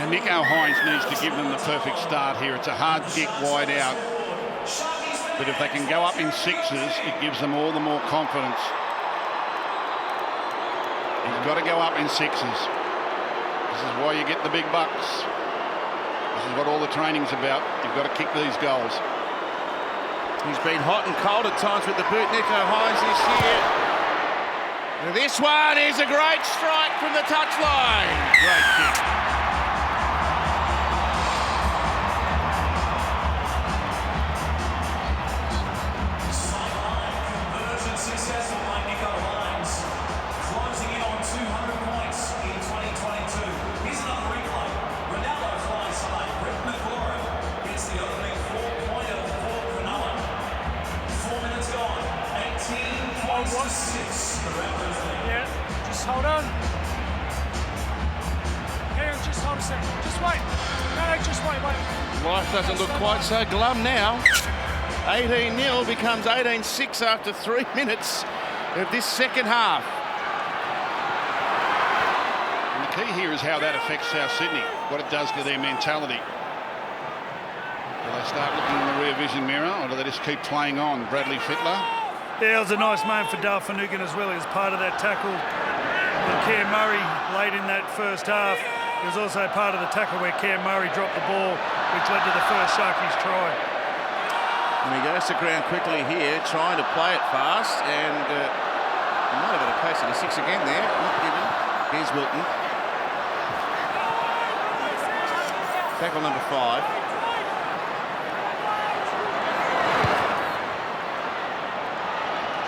Nico Hines needs to give them the perfect start here. It's a hard kick wide out. But if they can go up in sixes, it gives them all the more confidence. You've got to go up in sixes. This is why you get the big bucks. This is what all the training's about. You've got to kick these goals. He's been hot and cold at times with the boot, Nico Hines, this year. This one is a great strike from the touchline. Great kick. Points to 6. hold on. Hang on, just hold a second. Just wait. No, just wait. Life doesn't look quite so glum now. 18-0 becomes 18-6 after 3 minutes of this second half. And the key here is how that affects South Sydney, what it does to their mentality. Do they start looking in the rear vision mirror, or do they just keep playing on? Bradley Fittler. Yeah, it was a nice moment for Dale Finucane as well. He was part of that tackle on Cam Murray late in that first half. He was also part of the tackle where Cam Murray dropped the ball, which led to the first Sharkies try. And he goes to ground quickly here, trying to play it fast, and he might have got a case of the 6 again there. Not given. Here's Wilton. Tackle number 5.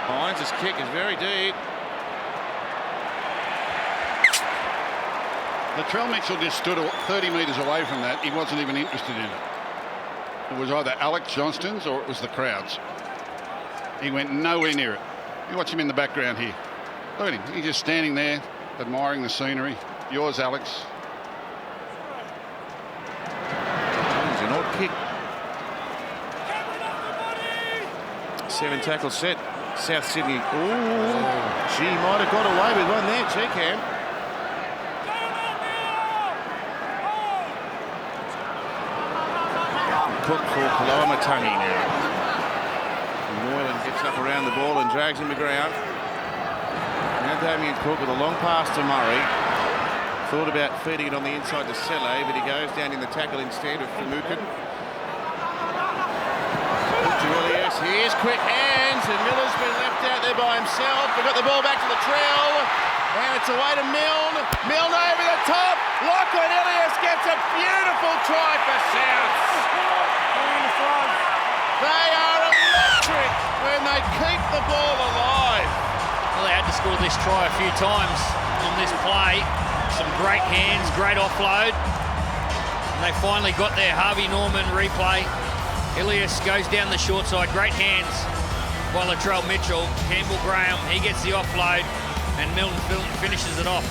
Hines' kick is very deep. Latrell Mitchell just stood 30 metres away from that. He wasn't even interested in it. It was either Alex Johnston's or it was the crowd's. He went nowhere near it. You watch him in the background here. Look at him. He's just standing there, admiring the scenery. Yours, Alex. It's an odd kick. 7 tackle set. South Sydney. Oh, gee, might have got away with one there, Cam. Cook for Kalamatangi now. Moylan gets up around the ball and drags him to ground. Now Damien Cook with a long pass to Murray. Thought about feeding it on the inside to Selle, but he goes down in the tackle instead of Finucane. Here's quick hands, and Miller's been left out there by himself. They got the ball back to the trail, and it's away to Milne. Milne over the top. Lachlan Ilias gets a beautiful try for South. They are electric when they keep the ball alive. Well, they had to score this try a few times on this play. Some great hands, great offload. And they finally got their Harvey Norman replay. Ilias goes down the short side, great hands by Latrell Mitchell. Campbell Graham, he gets the offload, and Milton finishes it off.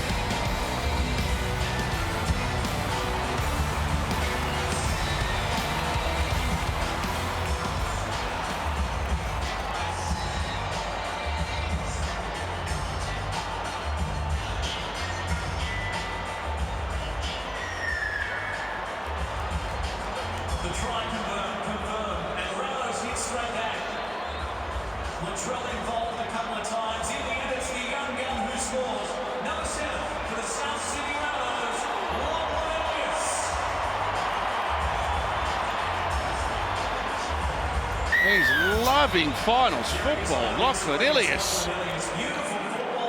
The try confirmed, and Rabbitohs hit straight back. Latrell involved a couple of times. In the end, it's the young gun who scores. Number 7 for the South Sydney Rabbitohs, Lachlan Ilias. He's loving finals football, Lachlan Ilias.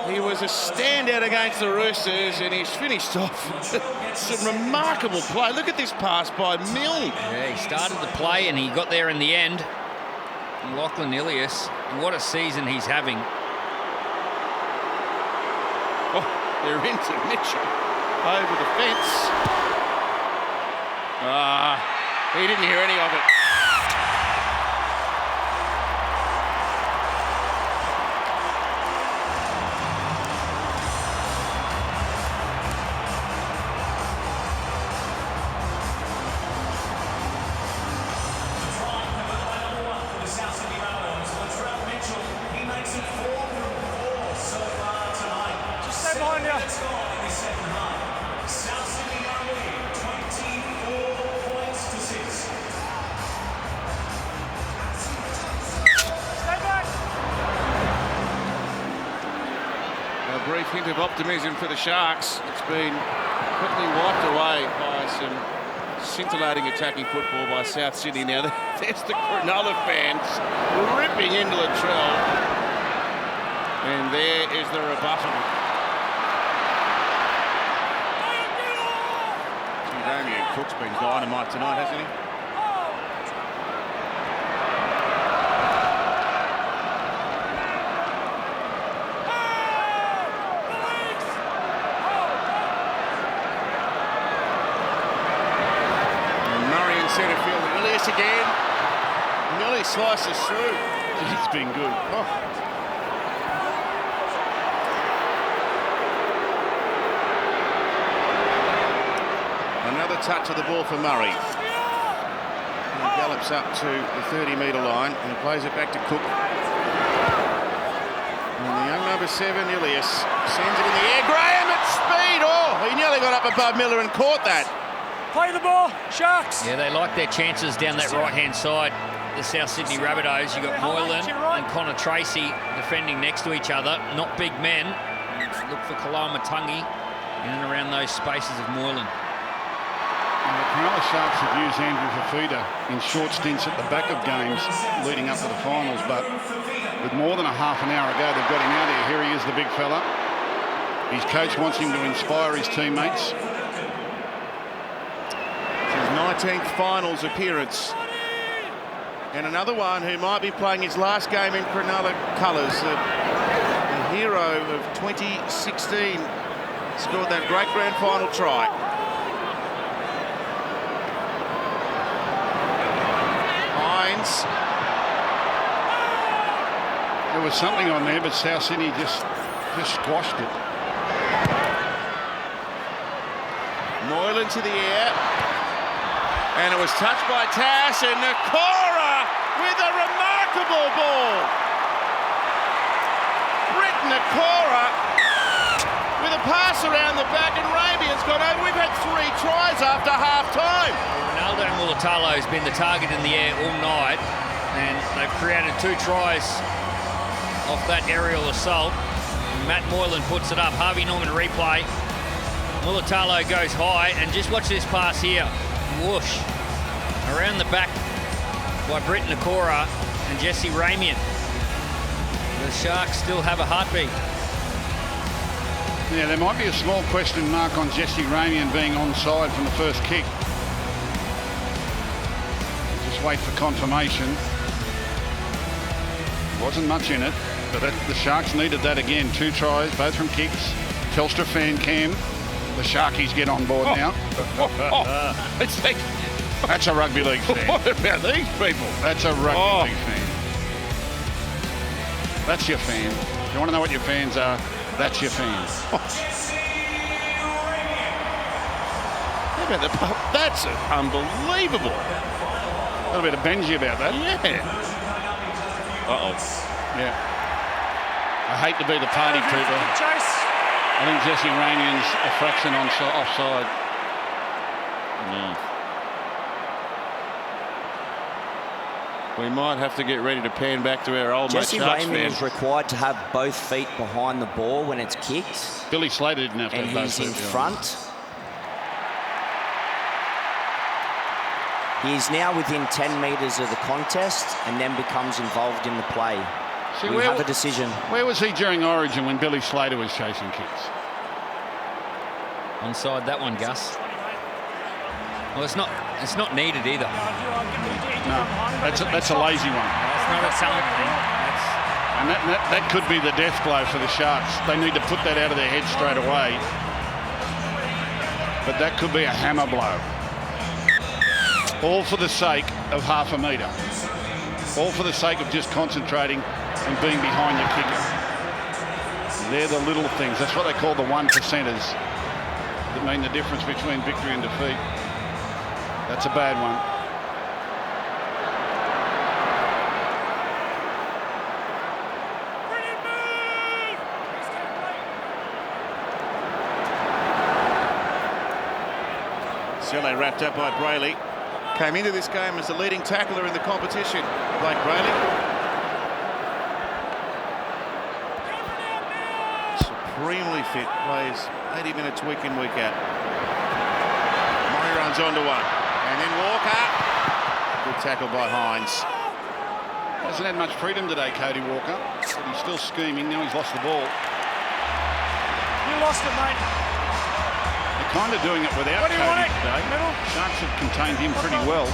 He was a standout against the Roosters, and he's finished off some remarkable play. Look at this pass by Milne. Yeah, he started the play and he got there in the end. And Lachlan Ilias, what a season he's having. Oh, they're into Mitchell over the fence. He didn't hear any of it. Brief hint of optimism for the Sharks. It's been quickly wiped away by some scintillating attacking football by South Sydney. Now there's the Cronulla fans ripping into Latrell, and there is the rebuttal. Damien Cook's been dynamite tonight, hasn't he? Centre field, Ilias again. Nearly slices through. He's been good. Oh. touch of the ball for Murray. He gallops up to the 30-metre line and plays it back to Cook. And the young number 7, Ilias, sends it in the air. Graham at speed. Oh, he nearly got up above Miller and caught that. Play the ball, Sharks. Yeah, they like their chances down that right-hand side. The South Sydney Rabbitohs. You've got Moylan and Connor Tracy defending next to each other. Not big men. Look for Kalamatangi in and around those spaces of Moylan. The Cronulla Sharks have used Andrew Fafita in short stints at the back of games leading up to the finals, but with more than a half an hour ago, they've got him out here. Here he is, the big fella. His coach wants him to inspire his teammates. His 19th finals appearance. And another one who might be playing his last game in Cronulla colours. The hero of 2016. Scored that great grand final try. Hines. There was something on there, but South Sydney just squashed it. Moylan to the air. And it was touched by Tass, and Nakora with a remarkable ball. Britt Nakora with a pass around the back, and Rabian's gone over. We've had 3 tries after half-time. Ronaldo Mulatalo has been the target in the air all night, and they've created 2 tries off that aerial assault. Matt Moylan puts it up. Harvey Norman replay. Mulatalo goes high, and just watch this pass here. Whoosh. Around the back by Britt Nakora and Jesse Ramian. The Sharks still have a heartbeat. Yeah, there might be a small question mark on Jesse Ramian being onside from the first kick. Just wait for confirmation. Wasn't much in it, but the Sharks needed that again. 2 tries, both from kicks. Telstra fan cam. The Sharkies get on board now. That's a rugby league fan. What about these people? That's a rugby league fan. That's your fan. If you want to know what your fans are, that's your fans. That's unbelievable. A little bit of Benji about that. Yeah. Uh-oh. Yeah. I hate to be the party pooper. Chase. I think Jesse Ramian's a fraction offside. We might have to get ready to pan back to our old Jesse mate Sharks Ramian is required to have both feet behind the ball when it's kicked. Billy Slater didn't have to and have both he's feet in behind. front. He is now within 10 metres of the contest and then becomes involved in the play. See, we have a decision. Where was he during Origin when Billy Slater was chasing kicks? Onside that one, Gus. Well, it's not needed either. No, that's a lazy one. It's not a talent thing. And that could be the death blow for the Sharks. They need to put that out of their head straight away. But that could be a hammer blow. All for the sake of half a metre. All for the sake of just concentrating and being behind your kicker. They're the little things. That's what they call the 1%ers that mean the difference between victory and defeat. That's a bad one. Sele wrapped up by Brayley. Came into this game as the leading tackler in the competition. Blake Brayley. Supremely fit, plays 80 minutes week in, week out. Murray runs onto one. And then Walker. Good tackle by Hines. Hasn't had much freedom today, Cody Walker. But he's still scheming. Now he's lost the ball. You lost it, mate. They're kind of doing it without What do you Cody want it? today. Middle? Sharks have contained him pretty well.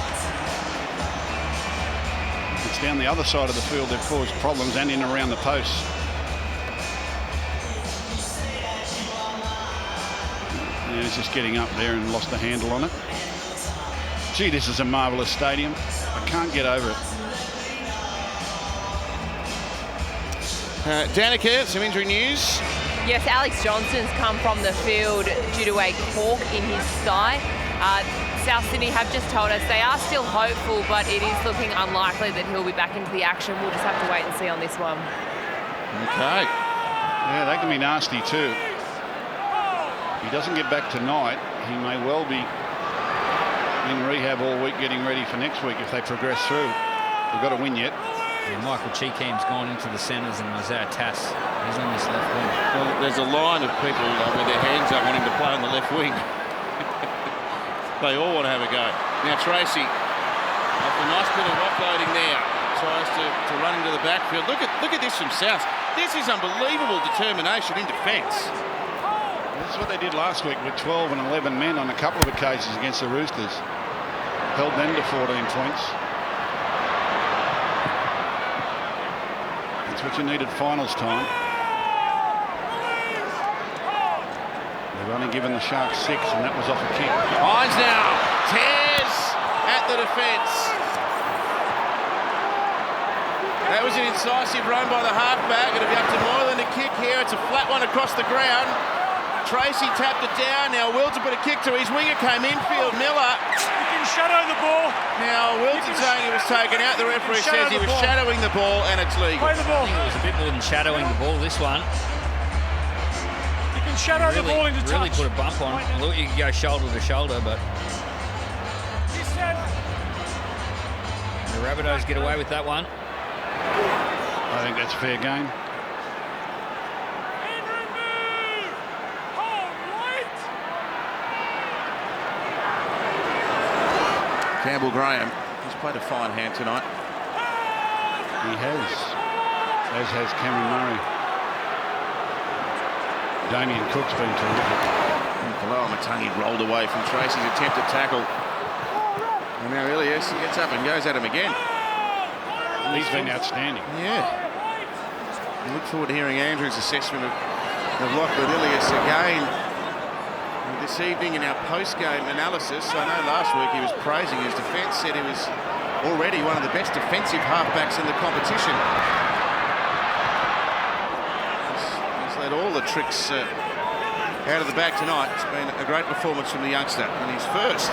It's down the other side of the field they've caused problems and in around the posts. Yeah, he's just getting up there and lost the handle on it. Gee, this is a marvellous stadium. I can't get over it. Danica, some injury news. Yes, Alex Johnson's come from the field due to a cork in his thigh. South Sydney have just told us they are still hopeful, but it is looking unlikely that he'll be back into the action. We'll just have to wait and see on this one. Okay. Yeah, they can be nasty too. If he doesn't get back tonight, he may well be in rehab all week getting ready for next week if they progress through. They've got to win yet. Yeah, Michael Cheekham's gone into the centres and Isaiah Tass, he's on this left wing. Well, there's a line of people with their hands up wanting to play on the left wing. They all want to have a go. Now Tracy, off a nice bit of offloading there, tries to run into the backfield. Look at this from South. This is unbelievable determination in defence. That's what they did last week with 12 and 11 men on a couple of occasions against the Roosters. Held them to 14 points. That's what you needed finals time. They've only given the Sharks 6, and that was off a kick. Hines now tears at the defence. That was an incisive run by the halfback. It'll be up to more than a kick here. It's a flat one across the ground. Tracy tapped it down. Now Wilton put a kick to his winger, came infield. Miller. You can shadow the ball. Now Wilton saying he was taken out. The referee says he was shadowing the ball and it's legal. Play the ball. I think it was a bit more than shadowing the ball, this one. You can shadow the ball into touch. Really put a bump on. I thought you could go shoulder to shoulder, but the Rabbitohs get away with that one. I think that's fair game. Campbell Graham, he's played a fine hand tonight. He has, as has Cameron Murray. Damien Cook's been terrific. Below Matangi rolled away from Tracy's attempted tackle. And now Ilias gets up and goes at him again. He's been outstanding. Yeah. I look forward to hearing Andrew's assessment of Lachlan Ilias again this evening in our post-game analysis. I know last week he was praising his defence, said he was already one of the best defensive halfbacks in the competition. He's led all the tricks out of the bag tonight. It's been a great performance from the youngster in his first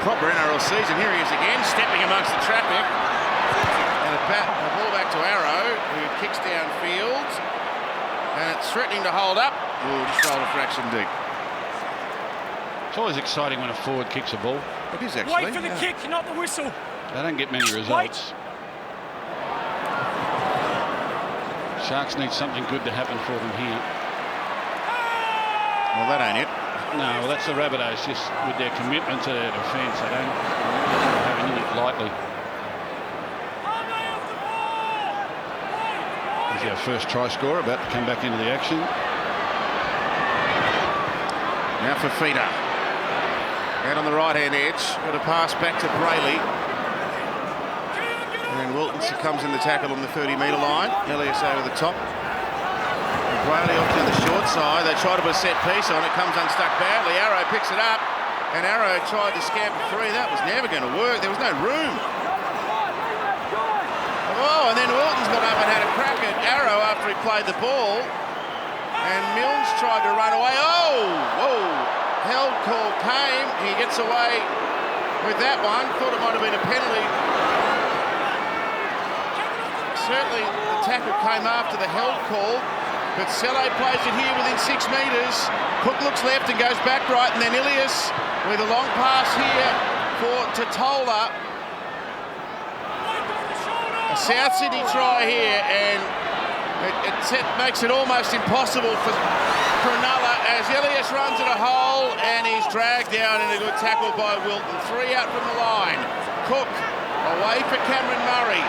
proper NRL season. Here he is again, stepping amongst the traffic. And a ball back to Arrow, who kicks downfield. And it's threatening to hold up. Ooh, just rolled a fraction deep. It's always exciting when a forward kicks a ball. It is actually. Wait for the kick, not the whistle. They don't get many results. Sharks need something good to happen for them here. Well, that ain't it. No, well, that's the Rabbitohs, just with their commitment to their defence. They don't have anything lightly. There's our first try scorer about to come back into the action. Now for Feeder. Out on the right-hand edge. Got a pass back to Brayley. And Wilton comes in the tackle on the 30-metre line. Elias over the top. And Brayley off to the short side. They try to put a set piece on. It comes unstuck badly. Arrow picks it up. And Arrow tried to scamper free. That was never going to work. There was no room. Oh, and then Wilton's got up and had a crack at Arrow after he played the ball. And Milnes tried to run away. Oh, whoa. Held call came. He gets away with that one. Thought it might have been a penalty. Certainly the tackle came after the held call. But Selle plays it here within 6 metres. Cook looks left and goes back right. And then Ilias with a long pass here for Totola. A South Sydney try here, and it makes it almost impossible for Cronulla as Ilias runs at a hole and he's dragged down in a good tackle by Wilton. 3 out from the line. Cook away for Cameron Murray,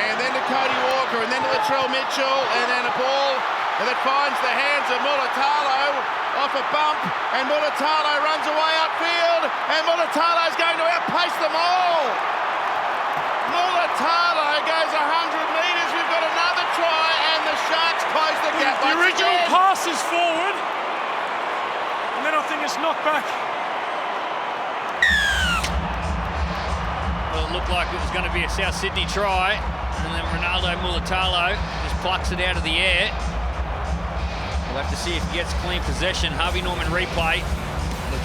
and then to Cody Walker, and then to Latrell Mitchell, and then a ball that finds the hands of Mulatalo off a bump, and Mulatalo runs away upfield, and Mulatalo's going to outpace them all. Mulatalo goes 100 metres. We've got another try, and the Sharks close the gap. The original pass is forward, and then I think it's knocked back. Well, it looked like it was going to be a South Sydney try, and then Ronaldo Mulatalo just plucks it out of the air. We'll have to see if he gets clean possession. Harvey Norman replay.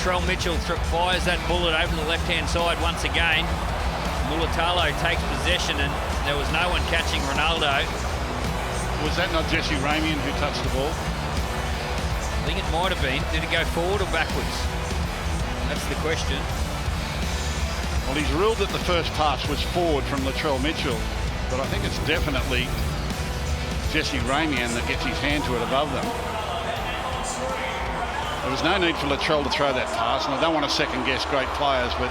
Latrell Mitchell fires that bullet over the left-hand side once again. Mulatalo takes possession, and there was no one catching Ronaldo. Was that not Jesse Ramian who touched the ball? I think it might have been. Did it go forward or backwards? That's the question. Well, he's ruled that the first pass was forward from Latrell Mitchell, but I think it's definitely Jesse Ramian that gets his hand to it above them. There was no need for Latrell to throw that pass, and I don't want to second-guess great players, but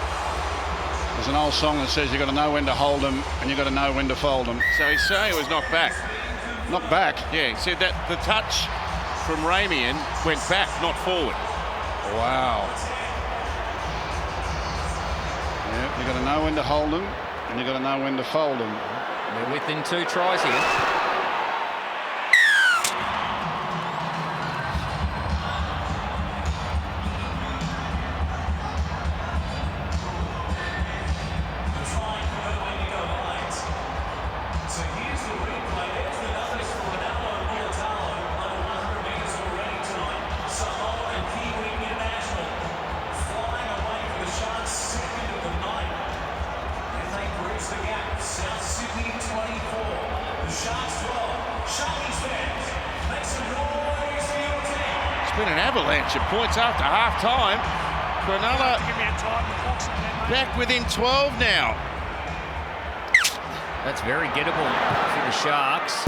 there's an old song that says you've got to know when to hold them and you've got to know when to fold them. So he's saying it was knocked back. Knocked back? Yeah, he said that the touch from Ramian went back, not forward. Wow. Yeah, you've got to know when to hold them and you've got to know when to fold them. They're within 2 tries here. Avalanche of points after half-time. Cronulla back within 12 now. That's very gettable for the Sharks.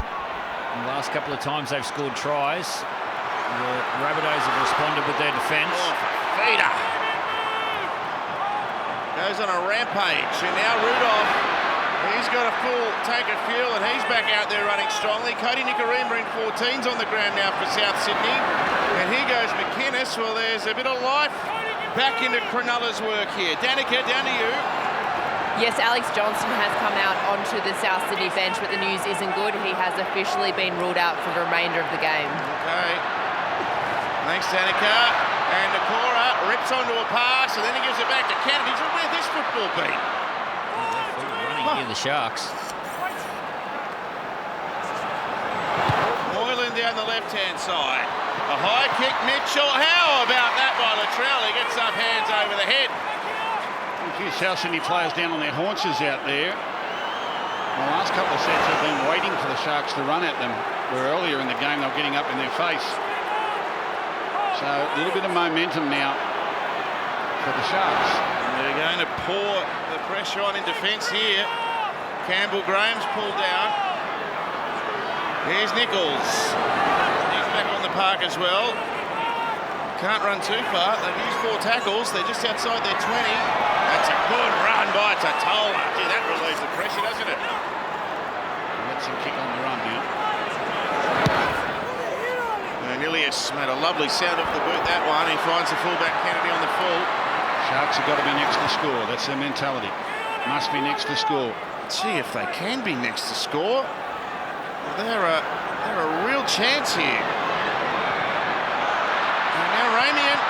In the last couple of times they've scored tries, the Rabbitohs have responded with their defence. Oh, feeder. Goes on a rampage, and now Rudolph, he's got a full tank of fuel, and he's back out there running strongly. Cody Nicarima in 14's on the ground now for South Sydney. And here goes McInnes. Well, there's a bit of life back into Cronulla's work here. Danica, down to you. Yes, Alex Johnston has come out onto the South Sydney bench, but the news isn't good. He has officially been ruled out for the remainder of the game. Okay. Thanks, Danica. And Nakora rips onto a pass, and then he gives it back to Kennedy. So where'd this football be? Running here, the Sharks. Moylan down the left-hand side. A high kick, Mitchell. How about that by Latrell? He gets up hands over the head. A few South Sydney players down on their haunches out there. The last couple of sets have been waiting for the Sharks to run at them, where earlier in the game they were getting up in their face. So a little bit of momentum now for the Sharks. They're going to pour the pressure on in defence here. Campbell Graham's pulled down. Here's Nichols. He's back on the park as well. Can't run too far. They've used 4 tackles. They're just outside their 20. That's a good run by Totola. Gee, that relieves the pressure, doesn't it? Lets him kick on the run now. And Ilias made a lovely sound off the boot, that one. He finds the fullback Kennedy on the full. Sharks have got to be next to score. That's their mentality. Must be next to score. Gee, if they can be next to score, they're a real chance here. And now Ramian.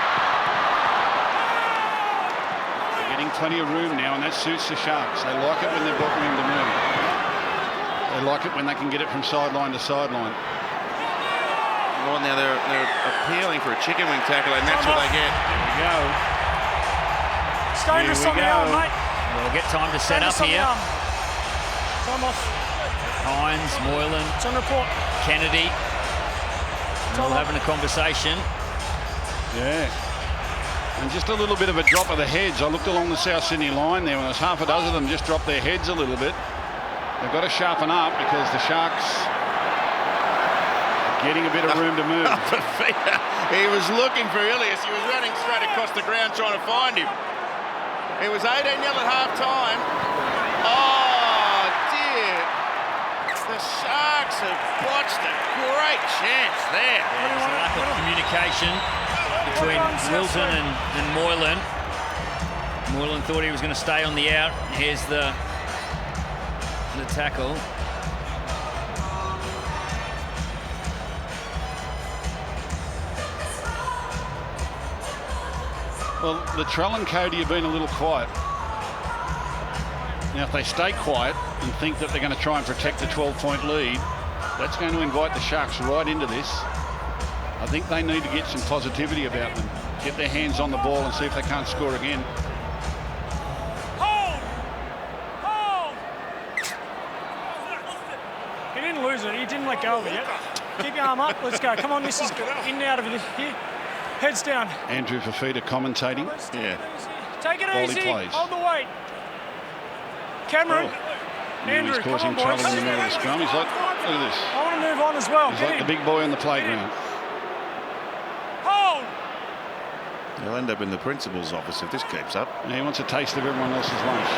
They're getting plenty of room now, and that suits the Sharks. They like it when they've got room to move. They like it when they can get it from sideline to sideline. Well, now they're appealing for a chicken wing tackle, and that's what they get. There we go. It's dangerous on the arm, mate. We'll get time to set up here. Time off. Hines, Moylan, It's on report. Kennedy, all having a conversation. Yeah. And just a little bit of a drop of the heads. I looked along the South Sydney line there, and there's half a dozen of them just dropped their heads a little bit. They've got to sharpen up because the Sharks are getting a bit of room to move. He was looking for Ilias. He was running straight across the ground trying to find him. It was 18-0 at half-time. Oh, dear. The Sharks have botched a great chance there. There's a lack of communication between Wilson and Moylan. Moylan thought he was going to stay on the out. Here's the tackle. Well, Latrell and Cody have been a little quiet. Now, if they stay quiet and think that they're going to try and protect the 12-point lead, that's going to invite the Sharks right into this. I think they need to get some positivity about them. get their hands on the ball and see if they can't score again. Hold! Hold! He didn't lose it. He didn't let go of it yet. Keep your arm up. Let's go. Come on, this is in and out of it. Here. Heads down. Andrew Fafita commentating. Yeah. Take it Ball he easy. plays. Hold the weight. Cameron. Andrew, he's come causing on, boys. trouble in the middle of the scrum. He's like, look at this. I want to move on as well. He's Get like in. the big boy on the playground. Hold! He'll end up in the principal's office if this keeps up. And he wants a taste of everyone else's lunch.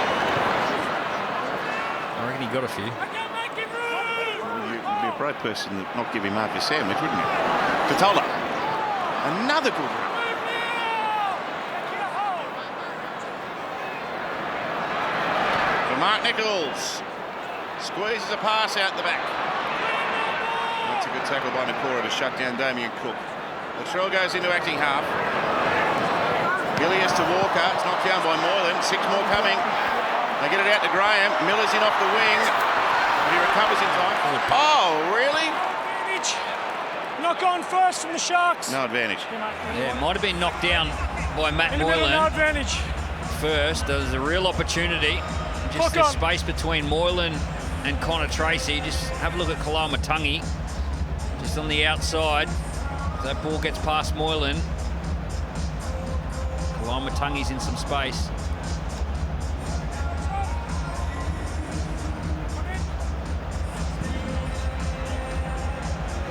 I reckon he got a few. You'd be a brave person to not give him half your sandwich, wouldn't you? Katola. Another good run. For Mark Nichols. Squeezes a pass out the back. That's a good tackle by Nakora to shut down Damien Cook. Latrell goes into acting half. Gillies to Walker. It's knocked down by Moylan. 6 more coming. They get it out to Graham. Miller's in off the wing. But he recovers in time. Oh, really? Knock on first from the Sharks. No advantage. Yeah, it might have been knocked down by Matt In the middle, no Moylan advantage. first. There was a real opportunity. Just the space between Moylan and Connor Tracy. Just have a look at Kalamatangi. Just on the outside. That ball gets past Moylan. Kalamatangi's in some space.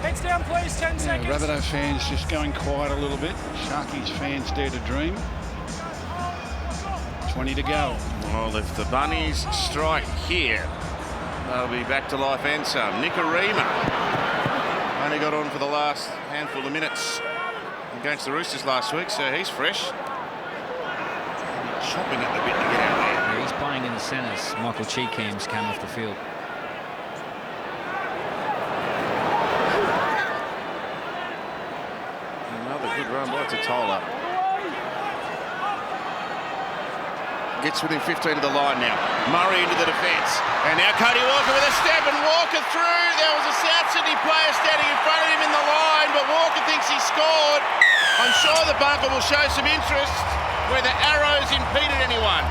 Heads down, please. 10 seconds. Rabbitoh fans just going quiet a little bit. Sharkies fans dare to dream. 20 to go. Well, if the Bunnies strike here, they'll be back to life and some. Nikorima only got on for the last handful of minutes against the Roosters last week, so he's fresh. Chopping at the bit to get out there. Yeah, he's playing in the centres. Michael Cheekham's came off the field. Another good run by Totola. Gets within 15 of the line now. Murray into the defence. And now Cody Walker with a step and Walker through. There was a South Sydney player standing in front of him in the line, but Walker thinks he scored. I'm sure the bunker will show some interest where the arrows impeded anyone.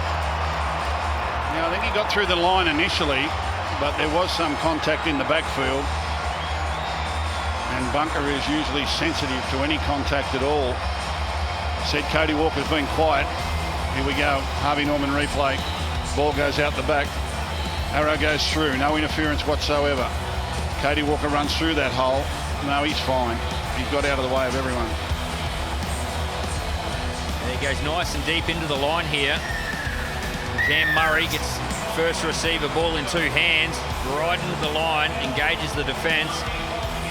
Now, I think he got through the line initially, but there was some contact in the backfield. And bunker is usually sensitive to any contact at all. Said Cody Walker's been quiet. Here we go. Harvey Norman replay. Ball goes out the back. Arrow goes through. No interference whatsoever. Cody Walker runs through that hole. No, he's fine. He's got out of the way of everyone. There he goes nice and deep into the line here. Cam Murray gets first receiver ball in 2 hands. Right into the line. Engages the defence.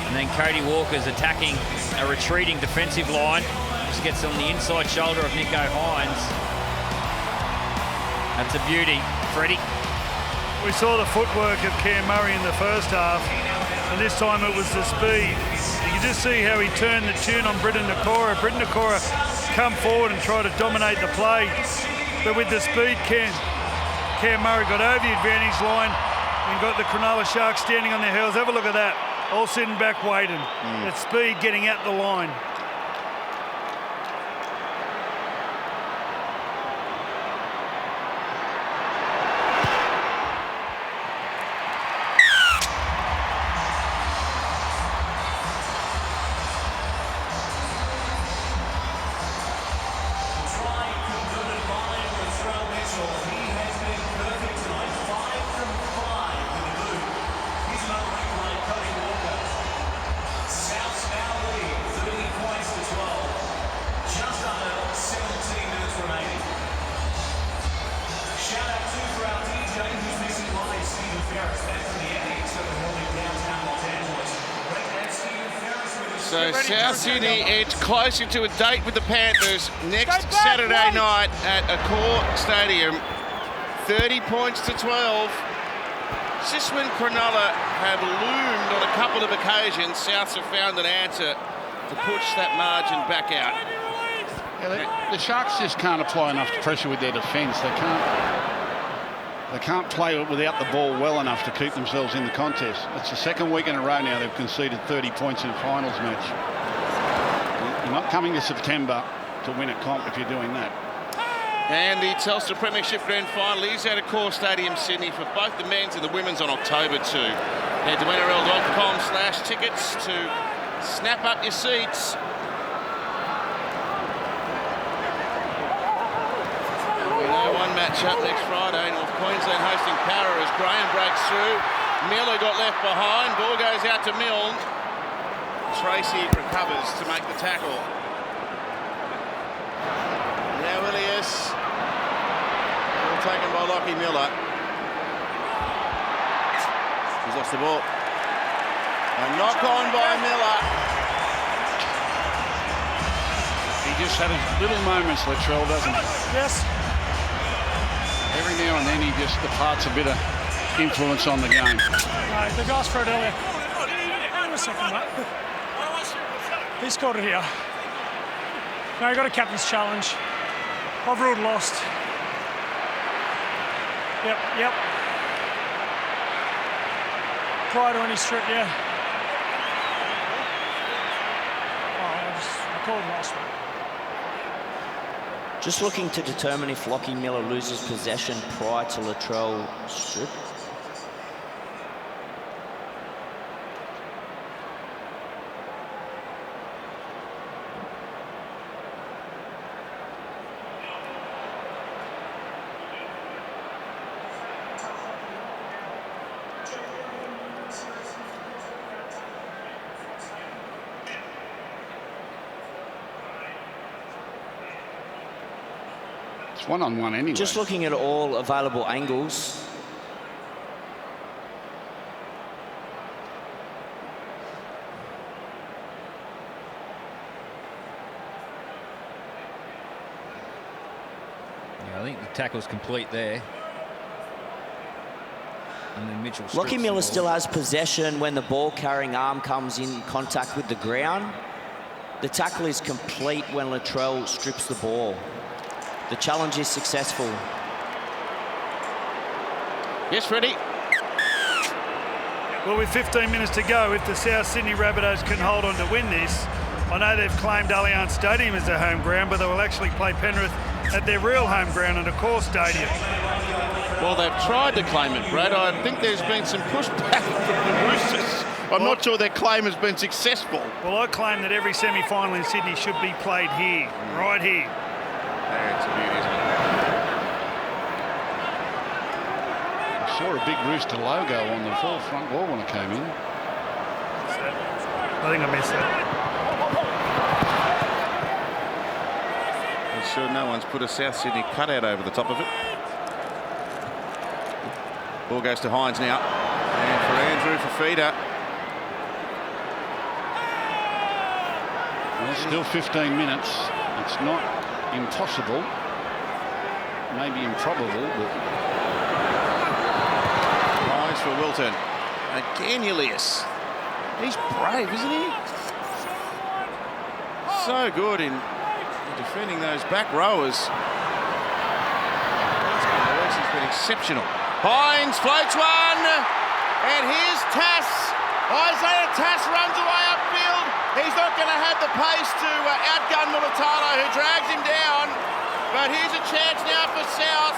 And then Cody Walker's attacking a retreating defensive line. Just gets on the inside shoulder of Nicho Hines. That's a beauty. Freddie. We saw the footwork of Cam Murray in the first half, and this time it was the speed. You can just see how he turned the tune on Britton Nakora. Britton Nakora come forward and try to dominate the play, but with the speed, Cam Murray got over the advantage line and got the Cronulla Sharks standing on their heels. Have a look at that. All sitting back waiting. That speed getting at the line. So South Sydney, it's closer to a date with the Panthers next Saturday night at Accor Stadium. 30 points to 12. Just when Cronulla have loomed on a couple of occasions, Souths have found an answer to push that margin back out. Yeah, the Sharks just can't apply enough pressure with their defence. They can't play without the ball well enough to keep themselves in the contest. It's the second week in a row now they've conceded 30 points in a finals match. You're not coming to September to win a comp if you're doing that. And the Telstra Premiership Grand Final is at Accor Stadium, Sydney, for both the men's and the women's on October 2. Head to NRL.com/tickets to snap up your seats. We know one match up next Friday. North Queensland hosting Para as Graham breaks through. Miller got left behind. Ball goes out to Milne. Tracy recovers to make the tackle. Now Ilias. Ball taken by Lockie Miller. He's lost the ball. A knock on by Miller. He just had his little moments, Latrell, doesn't he? Yes. Every now and then he just departs a bit of influence on the game. No, the guys for it earlier. Hang on a second, mate. He scored it here. No, he got a captain's challenge. I've ruled lost. Yep. Prior to any strip, yeah. I called lost. Just looking to determine if Lockie Miller loses possession prior to Latrell strip. It's one-on-one anyway. Just looking at all available angles. Yeah, I think the tackle's complete there. And then Mitchell. Lockie Miller still has possession when the ball carrying arm comes in contact with the ground. The tackle is complete when Latrell strips the ball. The challenge is successful. Yes, Freddie. Well, with 15 minutes to go, if the South Sydney Rabbitohs can hold on to win this, I know they've claimed Allianz Stadium as their home ground, but they will actually play Penrith at their real home ground at Accor Stadium. Well, they've tried to claim it, Brad. I think there's been some pushback from the Roosters. I'm not sure their claim has been successful. Well, I claim that every semi-final in Sydney should be played here, right here. It's a beauty, isn't it? I saw a big Rooster logo on the front wall when I came in. I think I missed that. I'm sure no one's put a South Sydney cutout over the top of it. Ball goes to Hines now. And for Andrew Fafita. Well, still 15 minutes. It's not impossible, maybe improbable, but... Hines for Wilton. Again, Ilias. He's brave, isn't he? So good in defending those back rowers. He's been exceptional. Hines floats one, and here's Tass. Isaiah Tass runs away upfield. He's not going to have the pace to outgun Mulatalo, who drags him down. But here's a chance now for South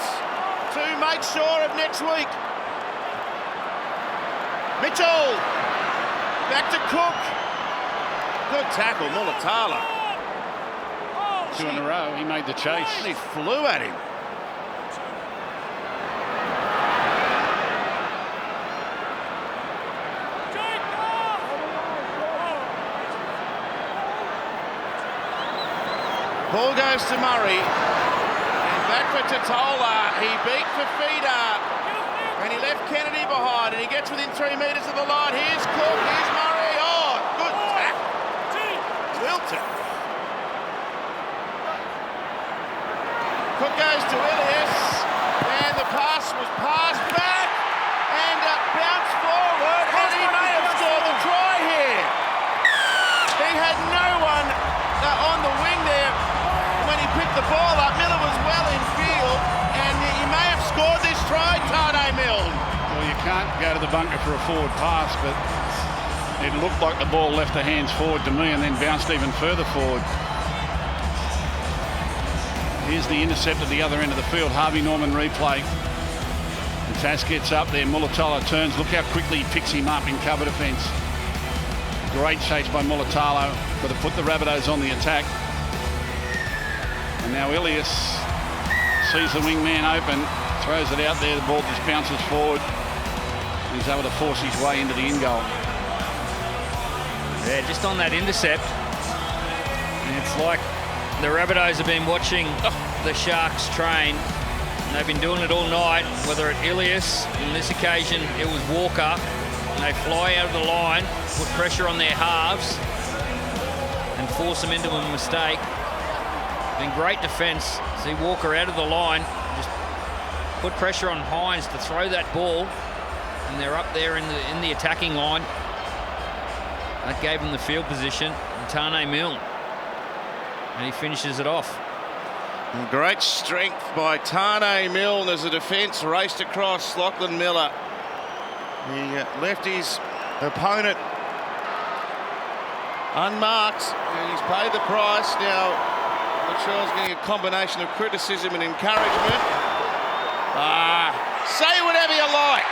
to make sure of next week. Mitchell, back to Cook. Good tackle, Mulatalo. 2 in a row, he made the chase. And he flew at him. Ball goes to Murray, and back for Totola. He beat Fafita, and he left Kennedy behind, and he gets within 3 metres of the line. Here's Cook, here's Murray. Oh, good tackle. Wilton. Cook goes to Ilias, and the pass was passed back, and bounced forward, and he may have scored the try here. He had no one on the wing there. When he picked the ball up, Miller was well in field, and he may have scored this try, Tane Milne. Well, you can't go to the bunker for a forward pass, but it looked like the ball left the hands forward to me and then bounced even further forward. Here's the intercept at the other end of the field. Harvey Norman replay. And Tass gets up there. Mulatalo turns. Look how quickly he picks him up in cover defence. Great chase by Mulatalo, but to put the Rabbitohs on the attack. And now Ilias sees the wingman open, throws it out there. The ball just bounces forward. He's able to force his way into the in goal. Yeah, just on that intercept. And it's like the Rabbitohs have been watching the Sharks train. And they've been doing it all night, whether it's Ilias, on this occasion it was Walker. And they fly out of the line, put pressure on their halves and force them into a mistake. Been great defence. See Walker out of the line, just put pressure on Hines to throw that ball, and they're up there in the attacking line. That gave them the field position. And Tane Milne, and he finishes it off. And great strength by Tane Milne as the defence raced across Lachlan Miller. He left his opponent unmarked, and he's paid the price. Now, Latrell's getting a combination of criticism and encouragement. Say whatever you like.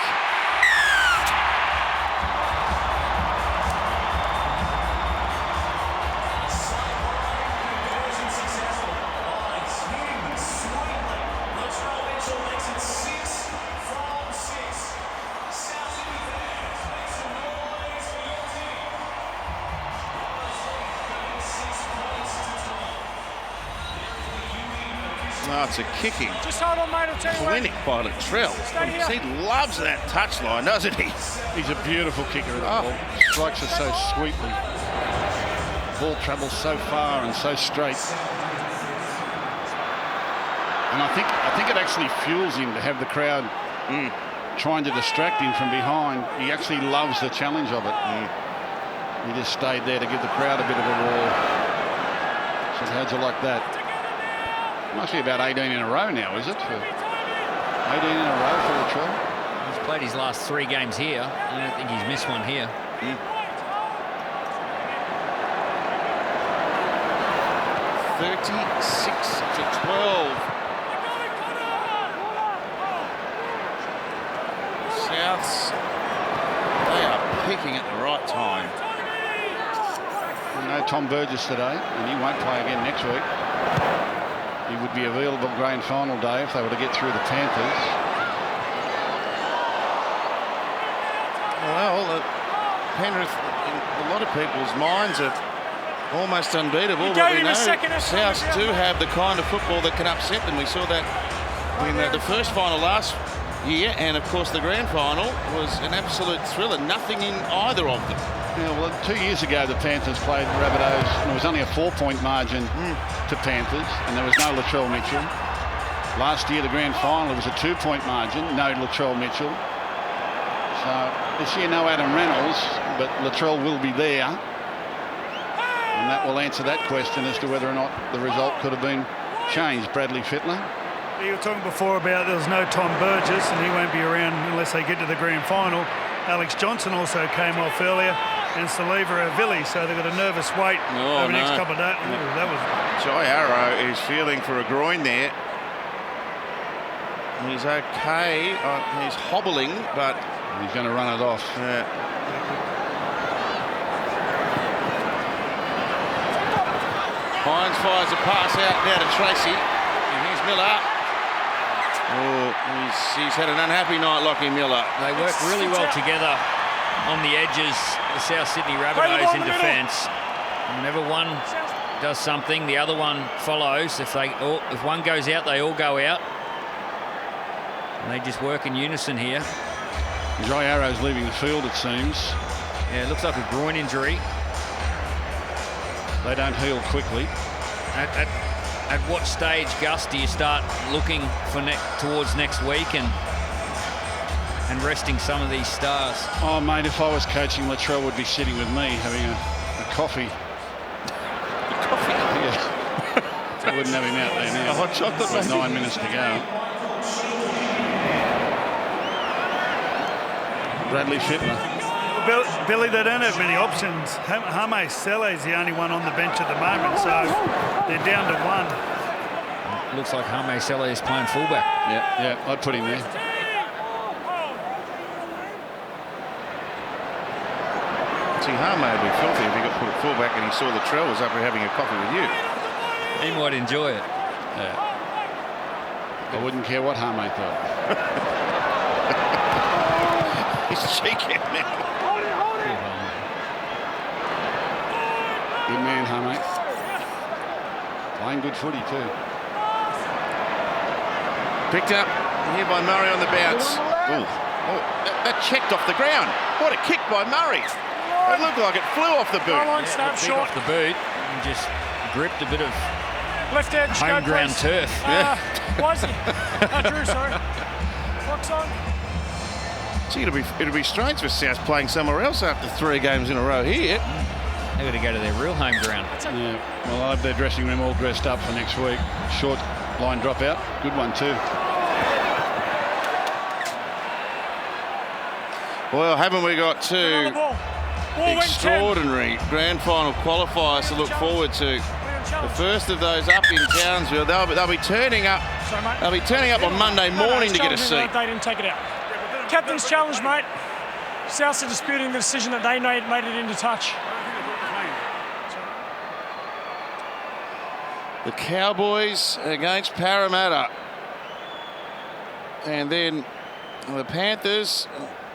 Oh, it's a kicking Just hold on, mate. I'll tell you clinic by Latrell. He loves that touchline, doesn't he? He's a beautiful kicker of the ball. Strikes it so sweetly. Ball travels so far and so straight. And I think it actually fuels him to have the crowd trying to distract him from behind. He actually loves the challenge of it. He just stayed there to give the crowd a bit of a roar. So how'd you like that? Must be about 18 in a row now, is it? 18 in a row for Latrell. He's played his last 3 games here. I don't think he's missed one here. 36-12. Souths, they are peaking at the right time. No Tom Burgess today, and he won't play again next week. He would be available grand final day if they were to get through the Panthers. Well, Penrith, in a lot of people's minds, are almost unbeatable. But we know Souths do have the kind of football that can upset them. We saw that in the first final last year, and of course the grand final was an absolute thriller. Nothing in either of them. Yeah, well, 2 years ago the Panthers played the Rabbitohs, and it was only a 4-point margin to Panthers, and there was no Latrell Mitchell. Last year the grand final, it was a 2-point margin, no Latrell Mitchell. So this year no Adam Reynolds, but Latrell will be there, and that will answer that question as to whether or not the result could have been changed. Bradley Fittler. You were talking before about there was no Tom Burgess, and he won't be around unless they get to the grand final. Alex Johnson also came off earlier, and Saliva Villi, so they've got a nervous wait over the next couple of days. That was... Jai Arrow is feeling for a groin there. He's okay. He's hobbling, but he's going to run it off. Yeah. Hines fires a pass out now to Tracy, and here's Miller. Oh, he's had an unhappy night, Lockie Miller. They work really well together on the edges, the South Sydney Rabbitohs in defence. Whenever one does something, the other one follows. If one goes out, they all go out. And they just work in unison here. Jai Arrow's leaving the field, it seems. Yeah, it looks like a groin injury. They don't heal quickly. At what stage, Gus, do you start looking for towards next week and resting some of these stars? Oh, mate, if I was coaching, Latrell would be sitting with me having a coffee. A coffee? Yeah. I wouldn't have him out there now. A hot chocolate, with 9 minutes to go. Bradley Fittler. Billy, they don't have many options. Hame Sele's the only one on the bench at the moment, so they're down to one. looks like Hame Sele is playing fullback. Yeah, I'd put him there. See, Hame would be filthy if he got put at fullback and he saw the Trell was up here having a coffee with you. He might enjoy it. I wouldn't care what Hame thought. He's cheeky now. Good man, Hame. Playing good footy too. Picked up here by Murray on the bounce. Ooh. Oh, that checked off the ground. What a kick by Murray. It looked like it flew off the boot. Snap short. Off the boot and just gripped a bit of Left edge. home ground turf. Why is he? Drew, sorry. Clock's on. Gee, it'll be strange for South playing somewhere else after 3 games in a row here. They've got to go to their real home ground. Yeah. Well, I have their dressing room all dressed up for next week. Short line drop out. Good one too. Well, haven't we got 2 extraordinary grand final qualifiers to look forward to? The first of those up in Townsville. They'll be turning up. They'll be turning up on Monday morning to get a seat. They didn't take it out. Captain's challenge, mate. Souths are disputing the decision that they made it into touch. The Cowboys against Parramatta. And then the Panthers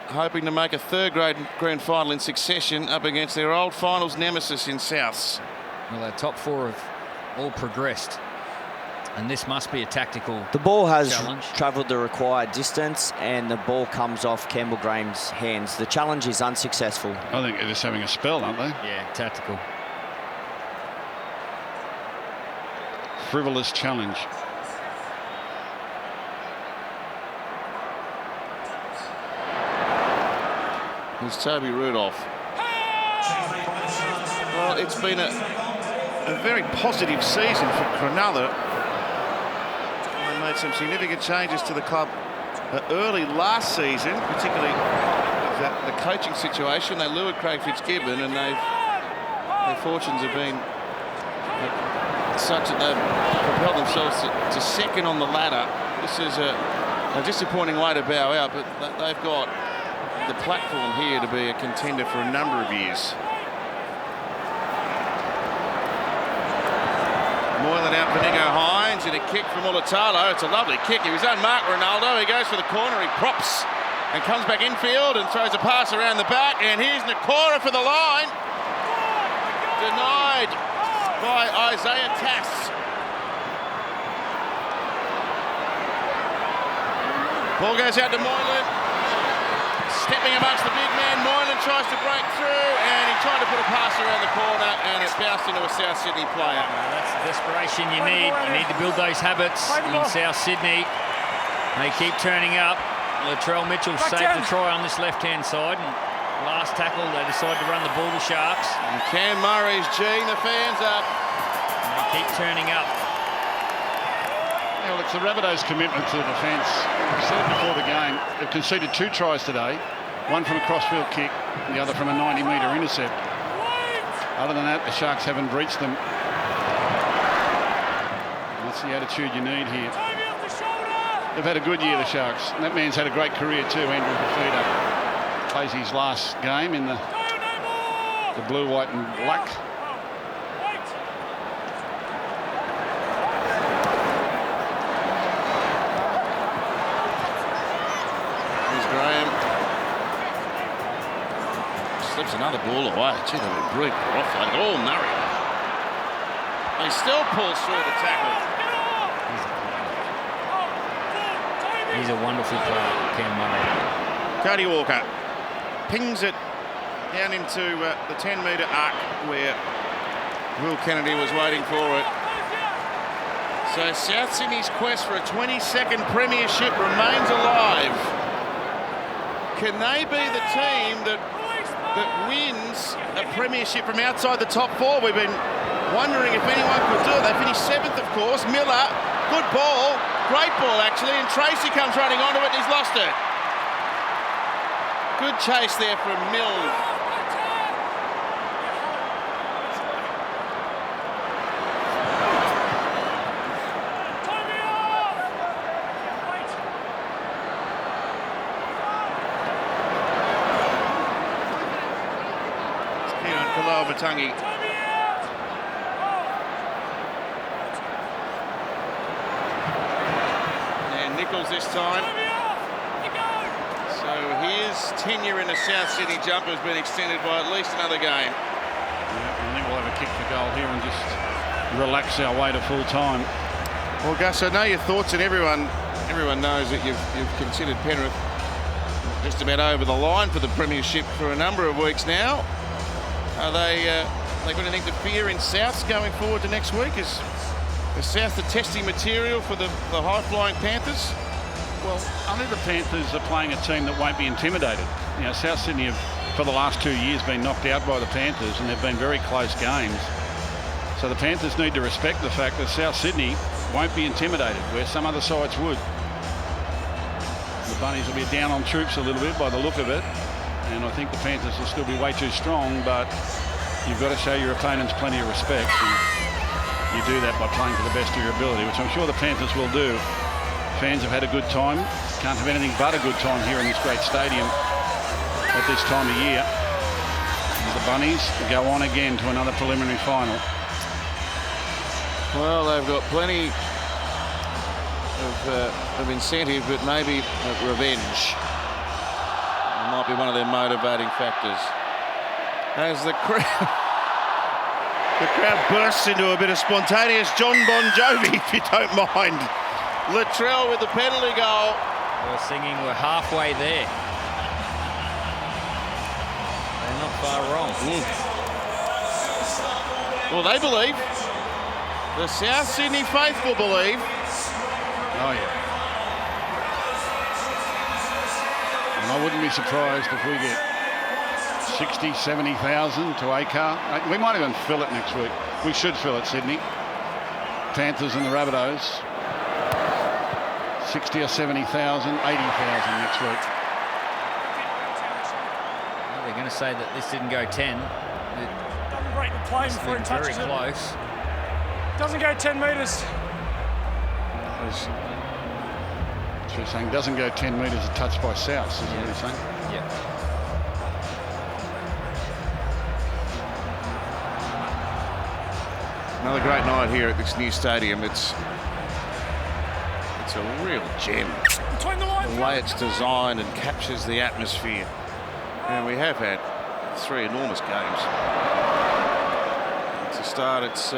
hoping to make a 3rd grand final in succession up against their old finals nemesis in Souths. Well, our top 4 have all progressed. And this must be a tactical The ball has challenge. travelled the required distance and the ball comes off Campbell Graham's hands. The challenge is unsuccessful. I think they're just having a spell, aren't they? Yeah, tactical. Frivolous challenge. Here's Toby Rudolph. Well, it's been a very positive season for Cronulla. They made some significant changes to the club early last season, particularly the coaching situation. They lured Craig Fitzgibbon and their fortunes have been such that they've propelled themselves to 2nd on the ladder. This is a disappointing way to bow out, but they've got the platform here to be a contender for a number of years. Moylan out for Nico Hines and a kick from Ulatalo. It's a lovely kick. He was unmarked, Ronaldo. He goes for the corner. He props and comes back infield and throws a pass around the back. And here's Nakora for the line. Denied by Isaiah Tass. Ball goes out to Moylan. Stepping amongst the big man, Moylan tries to break through and he tried to put a pass around the corner and it bounced into a South Sydney player. That's the desperation you need. You need to build those habits in South Sydney. They keep turning up. Latrell Mitchell saved the try on this left-hand side. And last tackle, they decide to run the ball to Sharks. And Cam Murray's geeing the fans up. And they keep turning up. Well, it's the Rabbitohs' commitment to the defence. We said it before the game. They've conceded 2 tries today. One from a crossfield kick, the other from a 90-metre intercept. Other than that, the Sharks haven't breached them. That's the attitude you need here. They've had a good year, the Sharks. And that man's had a great career too, Andrew Fafita. Plays his last game in the blue, white and black. Slips another ball away. Gee, they've been brilliant offload. Oh, Murray. He still pulls through the tackle. He's a wonderful player, Cam Murray. Cody Walker pings it down into the 10-metre arc where Will Kennedy was waiting for it. So South Sydney's quest for a 22nd premiership remains alive. Can they be the team that wins a premiership from outside the top 4? We've been wondering if anyone could do it. They finished 7th, of course. Miller, good ball, great ball actually, and Tracy comes running onto it and he's lost it. Good chase there from Mills. Matangi. And Nichols this time. So his tenure in the South Sydney jumper has been extended by at least another game. Yeah, I think we'll have a kick for goal here and just relax our way to full time. Well, Gus, I know your thoughts, and everyone knows that you've considered Penrith just about over the line for the Premiership for a number of weeks now. Are they got anything to fear in Souths going forward to next week? Is South the testing material for the high-flying Panthers? Well, only the Panthers are playing a team that won't be intimidated. You know, South Sydney have, for the last 2 years, been knocked out by the Panthers, and they've been very close games. So the Panthers need to respect the fact that South Sydney won't be intimidated, where some other sides would. The Bunnies will be down on troops a little bit by the look of it, and I think the Panthers will still be way too strong, but you've got to show your opponents plenty of respect. And you do that by playing to the best of your ability, which I'm sure the Panthers will do. Fans have had a good time. Can't have anything but a good time here in this great stadium at this time of year. And the Bunnies go on again to another preliminary final. Well, they've got plenty of incentive, but maybe revenge might be one of their motivating factors. As the crowd bursts into a bit of spontaneous John Bon Jovi, if you don't mind. Latrell with the penalty goal. We're singing we're halfway there. They're not far wrong. Well, they believe. The South Sydney faithful believe. Oh, yeah. And I wouldn't be surprised if we get 60, 70,000 to ACAR. We might even fill it next week. We should fill it, Sydney. Panthers and the Rabbitohs. 60 or 70,000, 80,000 next week. Well, they're going to say that this didn't go 10. Doesn't break the plane before it touches very it. close. Doesn't go 10 metres. So you're saying doesn't go 10 metres a touch by South, is what you're saying? Yeah. Another great night here at this new stadium. It's a real gem. Between the lines. The way it's designed and captures the atmosphere. And we have had 3 enormous games. To start its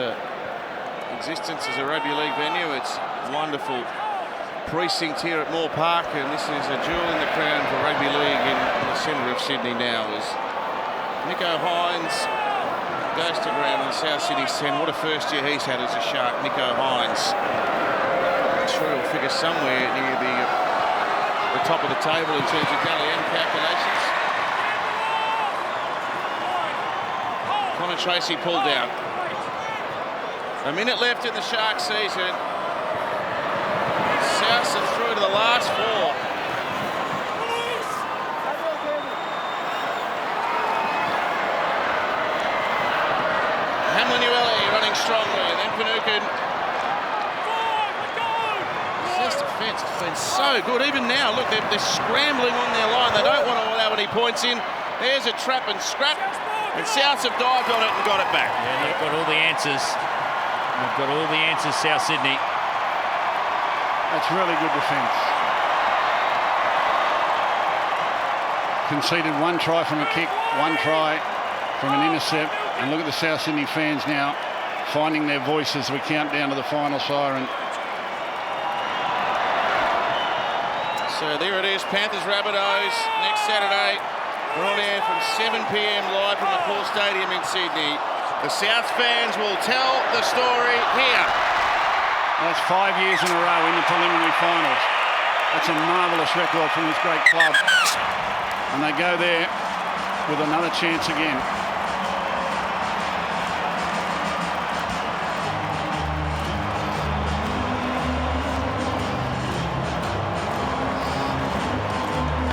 existence as a rugby league venue, it's wonderful precinct here at Moore Park, and this is a jewel in the crown for rugby league in the centre of Sydney now, as Nico Hines goes to ground on South Sydney's 10. What a first year he's had as a Shark, Nico Hines. I'm sure he'll figure somewhere near the top of the table in terms of Dally-M calculations. Connor Tracy pulled down. A minute left in the Shark season. South are through to the last 4. Hamlin-Uele running strongly, and then Finucane. South's defence has been so good. Even now, look, they're scrambling on their line. They don't want to allow any points in. There's a trap and scrap, and Souths have dived on it and got it back. Yeah, they've got all the answers. They've got all the answers, South Sydney. That's really good defence. Conceded 1 try from a kick, 1 try from an intercept. And look at the South Sydney fans now finding their voice as we count down to the final siren. So there it is, Panthers Rabbitohs next Saturday. We're on air from 7 p.m. live from the Core Stadium in Sydney. The South fans will tell the story here. That's 5 years in a row in the preliminary finals. That's a marvellous record from this great club. And they go there with another chance again.